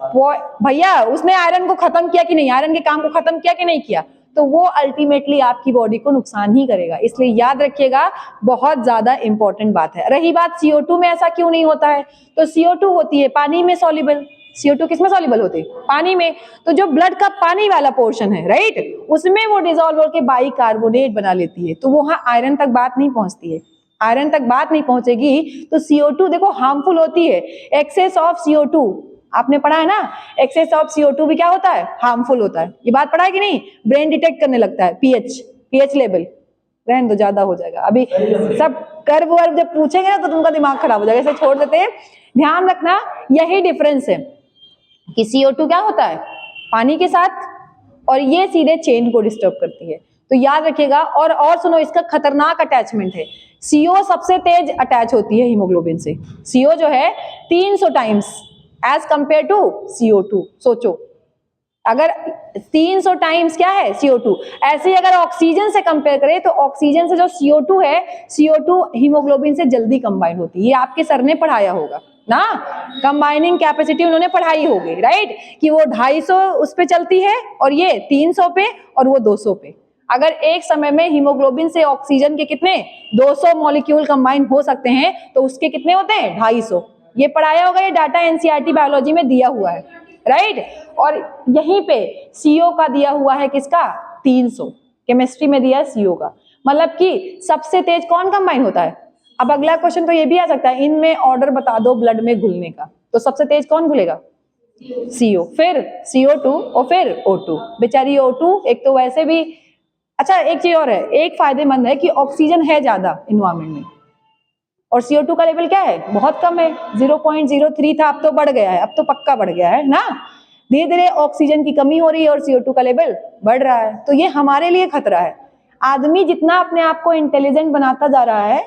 भैया? उसने आयरन को खत्म किया कि नहीं, आयरन के काम को खत्म किया कि नहीं किया? तो वो अल्टीमेटली आपकी बॉडी को नुकसान ही करेगा। इसलिए याद रखिएगा, बहुत ज्यादा इंपॉर्टेंट बात है। रही बात CO2 में ऐसा क्यों नहीं होता है, तो CO2 होती है पानी में सॉल्युबल। CO2 किसमें सॉल्युबल होती है? पानी में। तो जो ब्लड का पानी वाला पोर्शन है, राइट, उसमें वो डिसॉल्व होकर बाइकार्बोनेट बना लेती है, तो वहां आयरन तक बात नहीं पहुंचती है। आयरन तक बात नहीं पहुंचेगी तो CO2 देखो हार्मफुल होती है। एक्सेस ऑफ CO2 आपने पढ़ा है ना, एक्सेस ऑफ CO2 भी क्या होता है? हार्मफुल होता है। ये बात पढ़ा है कि नहीं? ब्रेन डिटेक्ट करने लगता है, पीएच लेवल। रहने दो, ज्यादा हो जाएगा अभी, सब कर्व वर्व जब पूछेंगे ना तो तुमका दिमाग खराब हो जाएगा, इसे छोड़ देते हैं। ध्यान रखना, यही डिफरेंस है कि CO2 क्या होता है? पानी के साथ, और ये सीधे चेन को डिस्टर्ब करती है। तो याद रखिएगा। और सुनो, इसका खतरनाक अटैचमेंट है। CO सबसे तेज अटैच होती है हीमोग्लोबिन से। CO जो है 300 times as compare to CO2। सोचो, अगर 300 टाइम्स क्या है? CO2। ऐसे ही अगर ऑक्सीजन से कंपेयर करें तो ऑक्सीजन से जो CO2 है, CO2 हीमोग्लोबिन से जल्दी कंबाइन होती है। ये आपके सर ने पढ़ाया होगा ना, कंबाइनिंग कैपेसिटी उन्होंने पढ़ाई होगी, राइट, कि वो 250 उस पे चलती है और ये 300 पे और वो 200 पे। अगर एक समय में हीमोग्लोबिन से ऑक्सीजन के कितने 200 मॉलिक्यूल कंबाइन हो सकते हैं तो उसके कितने होते हैं? 250। ये पढ़ाया होगा, ये डाटा NCERT बायोलॉजी में दिया हुआ है, राइट। और यहीं पे CO का दिया हुआ है किसका? 300। केमिस्ट्री में दिया है CO का। मतलब कि सबसे तेज कौन कंबाइन होता है? अब अगला क्वेश्चन तो ये भी आ सकता है, इनमें ऑर्डर बता दो ब्लड में घुलने का, तो सबसे तेज कौन घुलेगा? CO, फिर CO2 और फिर O2। बेचारी O2 एक तो वैसे भी, अच्छा एक चीज और है, एक फायदेमंद है कि ऑक्सीजन है ज्यादा इन्वायरमेंट में और CO2 का लेवल क्या है? बहुत कम है, 0.03 था, अब तो बढ़ गया है, अब तो पक्का बढ़ गया है ना। धीरे धीरे ऑक्सीजन की कमी हो रही है और CO2 का लेवल बढ़ रहा है, तो ये हमारे लिए खतरा है। आदमी जितना अपने आप को इंटेलिजेंट बनाता जा रहा है,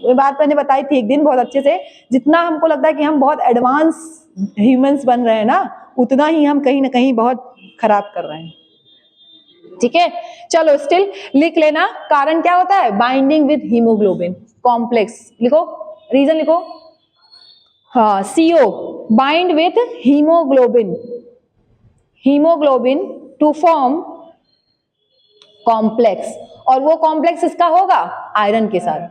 ये बात मैंने बताई थी एक दिन बहुत अच्छे से, जितना हमको लगता है कि हम बहुत एडवांस ह्यूमंस बन रहे हैं ना, उतना ही हम कहीं ना कहीं बहुत खराब कर रहे हैं। ठीक है, चलो स्टिल लिख लेना, कारण क्या होता है? Binding with haemoglobin complex. लिखो, रीजन लिखो। हाँ, CO bind with haemoglobin, haemoglobin to form complex, और वो कॉम्प्लेक्स इसका होगा आयरन के साथ।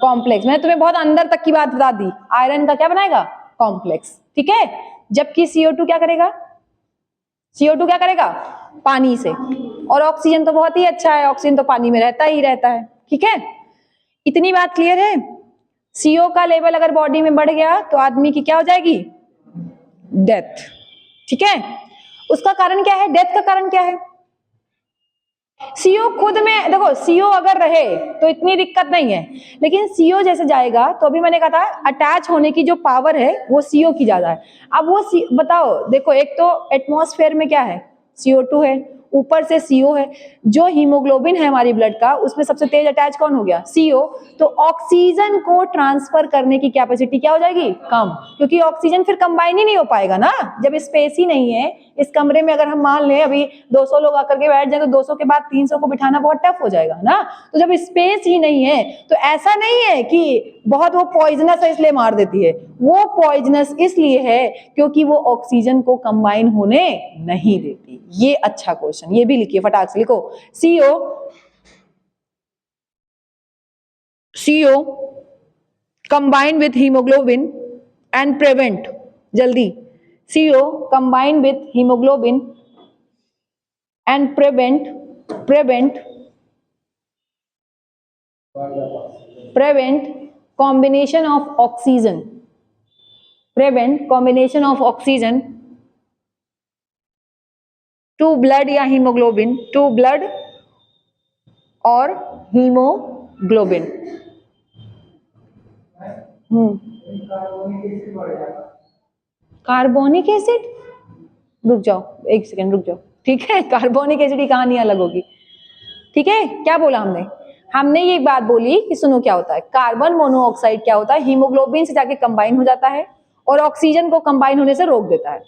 कॉम्प्लेक्स, मैंने तुम्हें बहुत अंदर तक की बात बता दी, आयरन का क्या बनाएगा? कॉम्प्लेक्स। ठीक है, जबकि CO2 क्या करेगा? CO2 क्या करेगा? पानी से। और ऑक्सीजन तो बहुत ही अच्छा है, ऑक्सीजन तो पानी में रहता ही रहता है। ठीक है, इतनी बात क्लियर है। CO का लेवल अगर बॉडी में बढ़ गया तो आदमी की क्या हो जाएगी? डेथ। ठीक है, उसका कारण क्या है? डेथ का कारण क्या है? CO खुद में देखो, CO अगर रहे तो इतनी दिक्कत नहीं है, लेकिन CO जैसे जाएगा तो अभी मैंने कहा था अटैच होने की जो पावर है वो CO की ज्यादा है। अब वो बताओ, देखो एक तो एटमॉस्फेयर में क्या है? CO2 है, ऊपर से CO है। जो हीमोग्लोबिन है हमारी ब्लड का, उसमें सबसे तेज अटैच कौन हो गया? CO। तो ऑक्सीजन को ट्रांसफर करने की कैपेसिटी क्या हो जाएगी? कम, क्योंकि ऑक्सीजन फिर कंबाइन ही नहीं हो पाएगा ना, जब स्पेस ही नहीं है। इस कमरे में अगर हम मान लें अभी 200 लोग आकर के बैठ जाए तो 200 के बाद 300 को बिठाना बहुत टफ हो जाएगा ना। तो जब स्पेस ही नहीं है तो ऐसा नहीं है कि बहुत वो पॉइजनस है इसलिए मार देती है, वो पॉइजनस इसलिए है क्योंकि वो ऑक्सीजन को कंबाइन होने नहीं देती। ये अच्छा क्वेश्चन, ये भी लिखिए, फटाक से लिखो। CO combine with hemoglobin and prevent, जल्दी, CO combine with hemoglobin and prevent combination of oxygen, prevent combination of oxygen to blood या hemoglobin, to blood और hemoglobin। कार्बोनिक एसिड, रुक जाओ एक सेकेंड, रुक जाओ, ठीक है। कार्बोनिक एसिड की कहानी अलग होगी, ठीक है। क्या बोला हमने? हमने ये बात बोली कि सुनो क्या होता है, कार्बन मोनोऑक्साइड क्या होता है, हीमोग्लोबिन से जाके कंबाइन हो जाता है और ऑक्सीजन को कंबाइन होने से रोक देता है।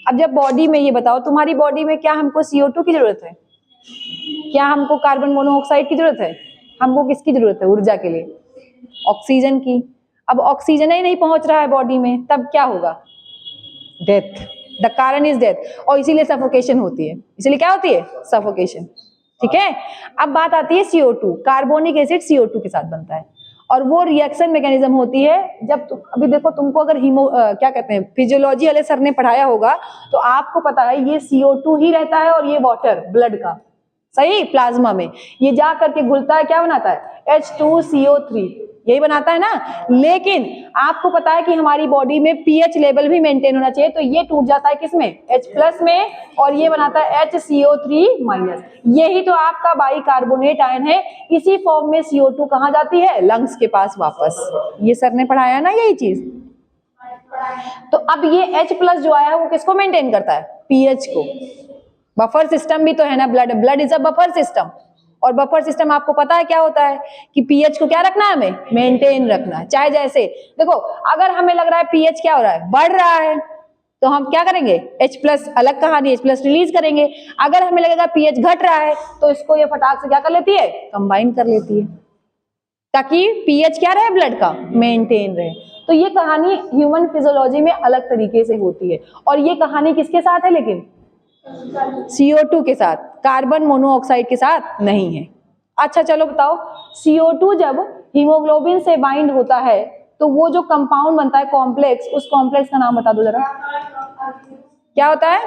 अब जब बॉडी में, ये बताओ तुम्हारी बॉडी में क्या हमको CO2 की जरूरत है? क्या हमको कार्बन मोनोऑक्साइड की जरूरत है? हमको किसकी जरूरत है ऊर्जा के लिए? ऑक्सीजन की। अब ऑक्सीजन ही नहीं पहुंच रहा है बॉडी में, तब क्या होगा? डेथ। द कारण इज डेथ। और इसीलिए सफोकेशन होती है। इसीलिए क्या होती है? सफोकेशन, ठीक है। अब बात आती है CO2। कार्बोनिक एसिड CO2 के साथ बनता है और वो रिएक्शन मैकेनिज्म होती है जब अभी देखो तुमको अगर क्या कहते हैं, फिजियोलॉजी वाले सर ने पढ़ाया होगा तो आपको पता है ये CO2 ही रहता है और ये वाटर ब्लड का, सही, प्लाज्मा में ये जा करके घुलता है, क्या बनाता है? H2CO3, यही बनाता है ना। लेकिन आपको पता है कि हमारी बॉडी में pH लेवल भी मेंटेन होना चाहिए, तो ये टूट जाता है किसमें? H+ में, और ये बनाता है HCO3-। यही तो आपका बाइकार्बोनेट आयन है। इसी फॉर्म में CO2 कहाँ जाती है? लंग्स के पास वापस। ये सर ने पढ़ाया ना यही चीज। तो अब ये H+ जो आया है वो किसको मेंटेन करता है? pH को। बफर सिस्टम भी तो है ना, blood is a buffer system. और बफर सिस्टम आपको पता है क्या होता है कि पीएच को क्या रखना है, हमें मेंटेन रखना है। चाहे जैसे देखो, अगर हमें लग रहा है पीएच क्या हो रहा है, बढ़ रहा है, तो हम क्या करेंगे? H+ अलग कहानी, H+ रिलीज करेंगे। अगर हमें लगेगा पीएच घट रहा है तो इसको ये फटाक से क्या कर लेती है? कंबाइन कर लेती है, ताकि पीएच क्या रहे ब्लड का, मेंटेन रहे। तो ये कहानी ह्यूमन फिजियोलॉजी में अलग तरीके से होती है। और ये कहानी किसके साथ है? लेकिन CO2 के साथ, कार्बन मोनोऑक्साइड के साथ नहीं है। अच्छा चलो बताओ, CO2 जब हीमोग्लोबिन से बाइंड होता है तो वो जो कंपाउंड बनता है कॉम्प्लेक्स, उस कॉम्प्लेक्स का नाम बता दो जरा, क्या होता है?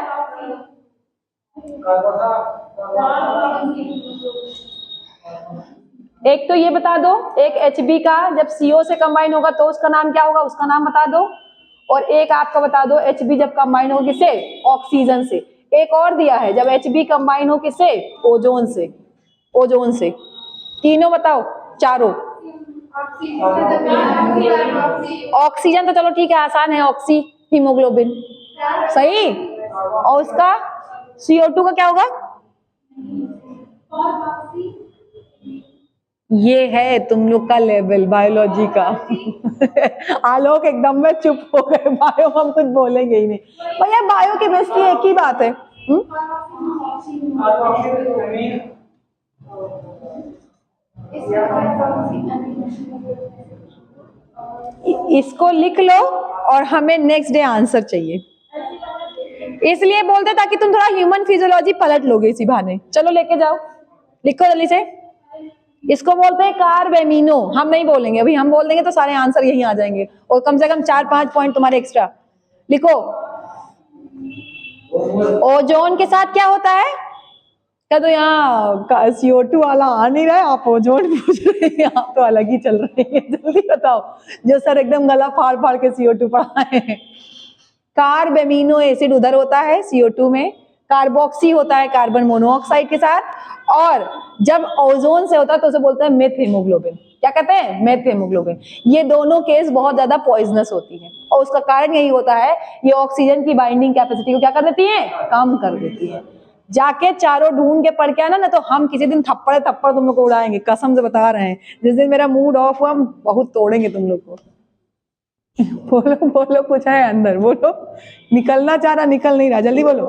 एक तो ये बता दो, एक Hb का जब CO से कंबाइन होगा तो उसका नाम क्या होगा, उसका नाम बता दो। और एक आपका बता दो, Hb जब कंबाइन हो किससे? ऑक्सीजन से। एक और दिया है, जब Hb कंबाइन हो किससे? ओजोन से। ओजोन से। तीनों बताओ, चारों। ऑक्सीजन तो चलो ठीक है, आसान है, ऑक्सी हीमोग्लोबिन, सही। और उसका CO2 का क्या होगा? ये है तुम लोग का लेवल बायोलॉजी का। आलोक एकदम में चुप हो गए, बायो हम कुछ बोलेंगे ही नहीं भैया, बायो केमिस्ट्री एक ही बात है। इसको लिख लो और हमें नेक्स्ट डे आंसर चाहिए, इसलिए बोलते ताकि तुम थोड़ा ह्यूमन फिजियोलॉजी पलट लोगे इसी बहाने। चलो लेके जाओ, लिखो जल्दी से। इसको बोलते हैं कार्बेमिनो। हम नहीं बोलेंगे अभी, हम बोल देंगे तो सारे आंसर यही आ जाएंगे और कम से कम 4-5 पॉइंट तुम्हारे एक्स्ट्रा। लिखो, ओजोन के साथ क्या होता है? क्या तो यहाँ CO2 वाला आ नहीं रहा है, आप ओजोन पूछ रहे हैं, आप तो अलग ही चल रहे हैं। जल्दी बताओ, जो सर एकदम गला फाड़ फाड़ के CO2 पढ़ाए हैं। कार्बेमिनो एसिड उधर होता है CO2 में, कार्बोक्सी होता है कार्बन मोनोऑक्साइड के साथ, और जब ओजोन से होता है तो उसे बोलते हैं मेथ हीमोग्लोबिन। क्या कहते हैं? Methaemoglobin. ये दोनों केस बहुत ज्यादा पॉइजनस होती है और उसका कारण यही होता है, ये ऑक्सीजन की बाइंडिंग कैपेसिटी को क्या कर देती है? कम कर देती है। जाके चारों ढूंढ के पढ़ के आना, ना तो हम किसी दिन थप्पड़ थप्पड़ तुम लोग को उड़ाएंगे, कसम से बता रहे हैं। जिस दिन मेरा मूड ऑफ हुआ हम बहुत तोड़ेंगे तुम लोग को। बोलो बोलो, कुछ है अंदर, बोलो। निकलना चाह रहा, निकल नहीं रहा, जल्दी बोलो।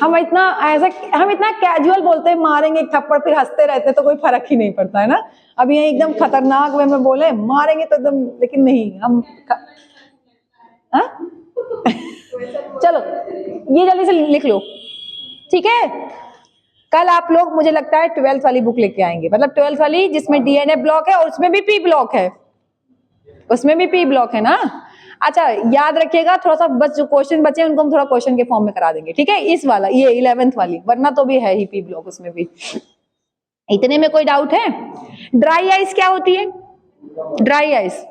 हम इतना कैजुअल बोलते हैं, मारेंगे एक थप्पड़ फिर हंसते रहते हैं, तो कोई फर्क ही नहीं पड़ता है ना। अब ये एकदम खतरनाक वे में बोले मारेंगे तो एकदम, लेकिन नहीं हम हाँ? चलो ये जल्दी से लिख लो, ठीक है। कल आप लोग मुझे लगता है 12th वाली बुक लेके आएंगे, मतलब 12th वाली जिसमें डीएनए ब्लॉक है और उसमें भी पी ब्लॉक है, उसमें भी पी ब्लॉक है ना। अच्छा याद रखिएगा, थोड़ा सा बस जो क्वेश्चन बचे उनको हम थोड़ा क्वेश्चन के फॉर्म में करा देंगे, ठीक है। इस वाला ये 11th वाली, वरना तो भी है ही पी ब्लॉक उसमें भी। इतने में कोई डाउट है? ड्राई आइस क्या होती है? ड्राई आइस,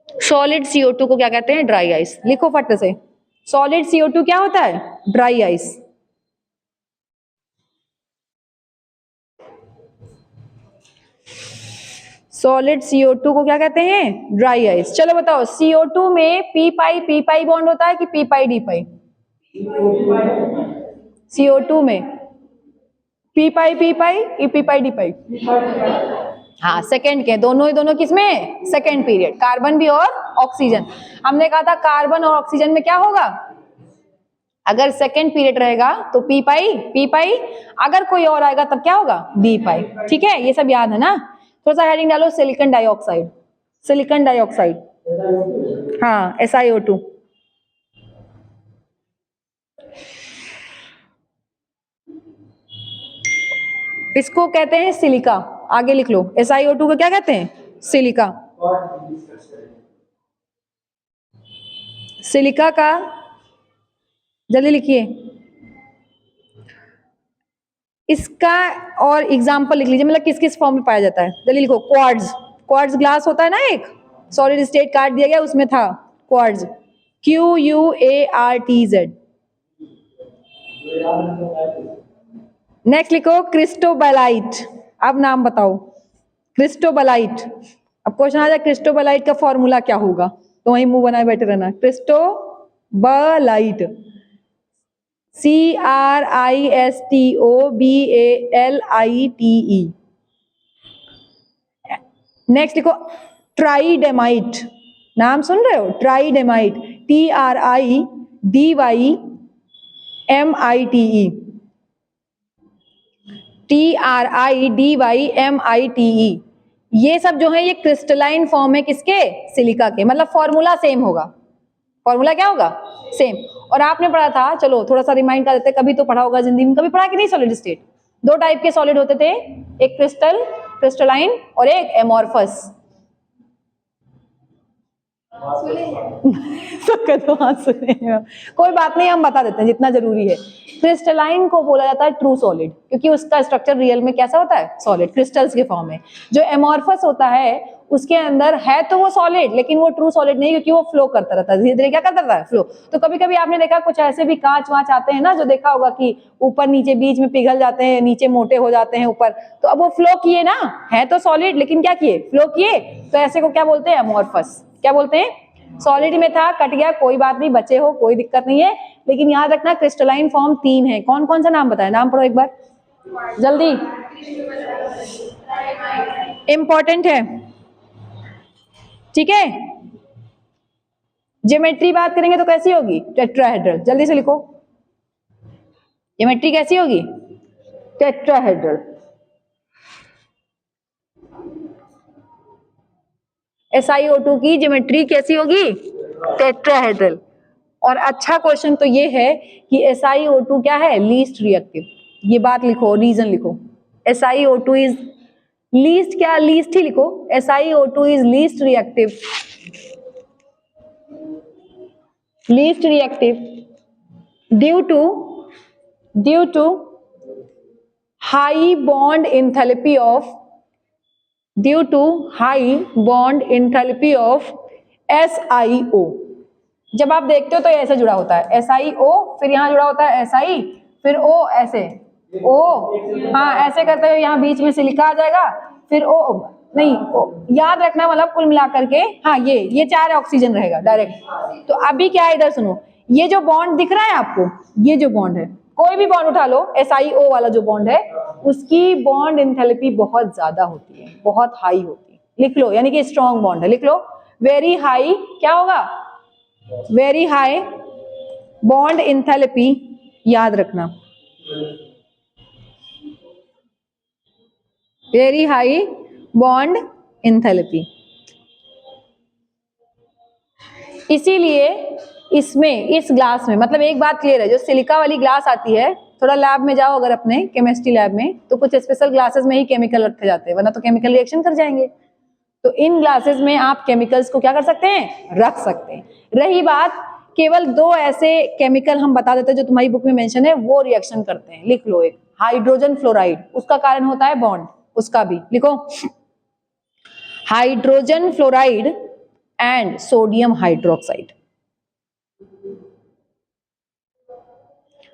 सॉलिड CO2 को क्या कहते हैं? Dry ice. लिखो फट से, सॉलिड CO2 क्या होता है? Dry ice. सॉलिड CO2 को क्या कहते हैं? Dry ice. चलो बताओ, CO2 में पी पाई बॉन्ड होता है कि पी पाई डी पाई? CO2 में पी पाई पी पाई डी पाई? हाँ, सेकंड के दोनों किसमें? सेकंड पीरियड, कार्बन भी और ऑक्सीजन। हमने कहा था कार्बन और ऑक्सीजन में क्या होगा? अगर सेकंड पीरियड रहेगा तो पी पाई, अगर कोई और आएगा तब क्या होगा? डी पाई, ठीक है। ये सब याद है ना। थोड़ा सा हेडिंग डालो, सिलिकॉन डाइऑक्साइड, सिलिकॉन डाइऑक्साइड, हाँ SiO2। इसको कहते हैं सिलिका, आगे लिख लो। SiO2 को क्या कहते हैं? सिलिका। सिलिका का जल्दी लिखिए, इसका और एग्जाम्पल लिख लीजिए, मतलब किस किस फॉर्म में पाया जाता है। जल्दी लिखो। क्वार्ट्ज, क्वार्ट्ज ग्लास होता है ना, एक सॉलिड स्टेट काट दिया गया, उसमें था क्वार्ट्ज, QUARTZ। नेक्स्ट लिखो क्रिस्टोबैलाइट। अब नाम बताओ, क्रिस्टोबैलाइट। अब क्वेश्चन आ जाए क्रिस्टोबैलाइट का फॉर्मूला क्या होगा, तो वही मुंह बनाए बैठे रहना। क्रिस्टोबैलाइट, CRISTOBALITE। नेक्स्ट लिखो ट्राइडेमाइट, नाम सुन रहे हो? ट्राइडेमाइट, TRIDYMITE। ये सब जो है ये क्रिस्टलाइन फॉर्म है किसके? सिलिका के। मतलब फॉर्मूला सेम होगा, फॉर्मूला क्या होगा? सेम। और आपने पढ़ा था, चलो थोड़ा सा रिमाइंड कर देते, कभी तो पढ़ा होगा जिंदगी में, कभी पढ़ा कि नहीं? सॉलिड स्टेट, दो टाइप के सॉलिड होते थे, एक क्रिस्टलाइन और एक एमॉर्फस। तो हाँ सुने, कोई बात नहीं, हम बता देते हैं जितना जरूरी है। क्रिस्टलाइन को बोला जाता है ट्रू सॉलिड, क्योंकि उसका स्ट्रक्चर रियल में कैसा होता है? सॉलिड, क्रिस्टल्स के फॉर्म में। जो एमॉर्फस होता है उसके अंदर है तो वो सॉलिड, लेकिन वो ट्रू सॉलिड नहीं, क्योंकि वो फ्लो करता रहता है, धीरे धीरे क्या करता रहता है? फ्लो। तो कभी कभी आपने देखा कुछ ऐसे भी कांच वाच आते हैं ना, जो देखा होगा कि ऊपर नीचे बीच में पिघल जाते हैं, नीचे मोटे हो जाते हैं ऊपर, तो अब वो फ्लो किए ना, है तो सॉलिड लेकिन क्या किए? फ्लो किए। तो ऐसे को क्या बोलते हैं? एमॉर्फस। क्या बोलते हैं? सॉलिड में था, कट गया, कोई बात नहीं, बचे हो, कोई दिक्कत नहीं है। लेकिन याद रखना क्रिस्टलाइन फॉर्म 3 है। कौन कौन सा नाम बताए? नाम पढ़ो एक बार जल्दी, इंपॉर्टेंट है, ठीक है। ज्योमेट्री बात करेंगे तो कैसी होगी? टेट्राहेड्रल। जल्दी से लिखो, ज्योमेट्री कैसी होगी? टेट्राहेड्रल। SiO2 की ज्योमेट्री कैसी होगी? टेट्राहेड्रल। और अच्छा क्वेश्चन तो ये है कि SiO2 क्या है? Least reactive. ये बात लिखो, रीजन लिखो। SiO2 इज लीस्ट, क्या लीस्ट ही लिखो, SiO2 is least reactive, least reactive due to high bond enthalpy of, due to high bond enthalpy of SiO। जब आप देखते हो तो ऐसे जुड़ा होता है SiO, फिर यहाँ जुड़ा होता है Si, फिर O, ऐसे O, हाँ ऐसे करते हुए यहाँ बीच में सिलिका आ जाएगा, फिर O, नहीं याद रखना, मतलब कुल मिलाकर के, हाँ ये 4 ऑक्सीजन रहेगा डायरेक्ट। तो अभी क्या है, इधर सुनो, ये जो बॉन्ड दिख रहा है आपको, ये जो बॉन्ड है, कोई भी बॉन्ड उठा लो, SiO वाला जो बॉन्ड है, उसकी बॉन्ड एंथैल्पी बहुत ज्यादा होती है, बहुत हाई होती है। लिख लो, यानी कि स्ट्रॉन्ग बॉन्ड है, लिख लो वेरी हाई, क्या होगा, वेरी हाई बॉन्ड एंथैल्पी, याद रखना, वेरी हाई बॉन्ड एंथैल्पी। इसीलिए इसमें, इस ग्लास में, मतलब एक बात क्लियर है, जो सिलिका वाली ग्लास आती है, थोड़ा लैब में जाओ अगर अपने केमिस्ट्री लैब में, तो कुछ स्पेशल ग्लासेस में ही केमिकल रखे जाते हैं, वरना तो केमिकल रिएक्शन कर जाएंगे। तो इन ग्लासेस में आप केमिकल्स को क्या कर सकते हैं, रख सकते हैं। रही बात, केवल 2 ऐसे केमिकल हम बता देते हैं जो तुम्हारी बुक में मेंशन है, वो रिएक्शन करते हैं, लिख लो। एक हाइड्रोजन फ्लोराइड, उसका कारण होता है बॉन्ड, उसका भी लिखो, hydrogen fluoride and sodium hydroxide,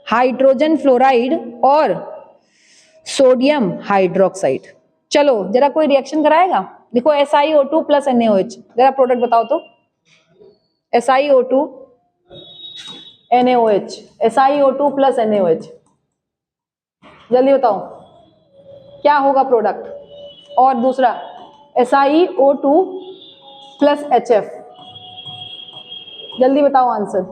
hydrogen fluoride और सोडियम हाइड्रोक्साइड। चलो जरा कोई रिएक्शन कराएगा, देखो SiO2 प्लस NaOH, जरा प्रोडक्ट बताओ तो, SiO2 NaOH, SiO2 plus NaOH, जल्दी बताओ क्या होगा प्रोडक्ट। और दूसरा SiO2 प्लस HF, जल्दी बताओ आंसर।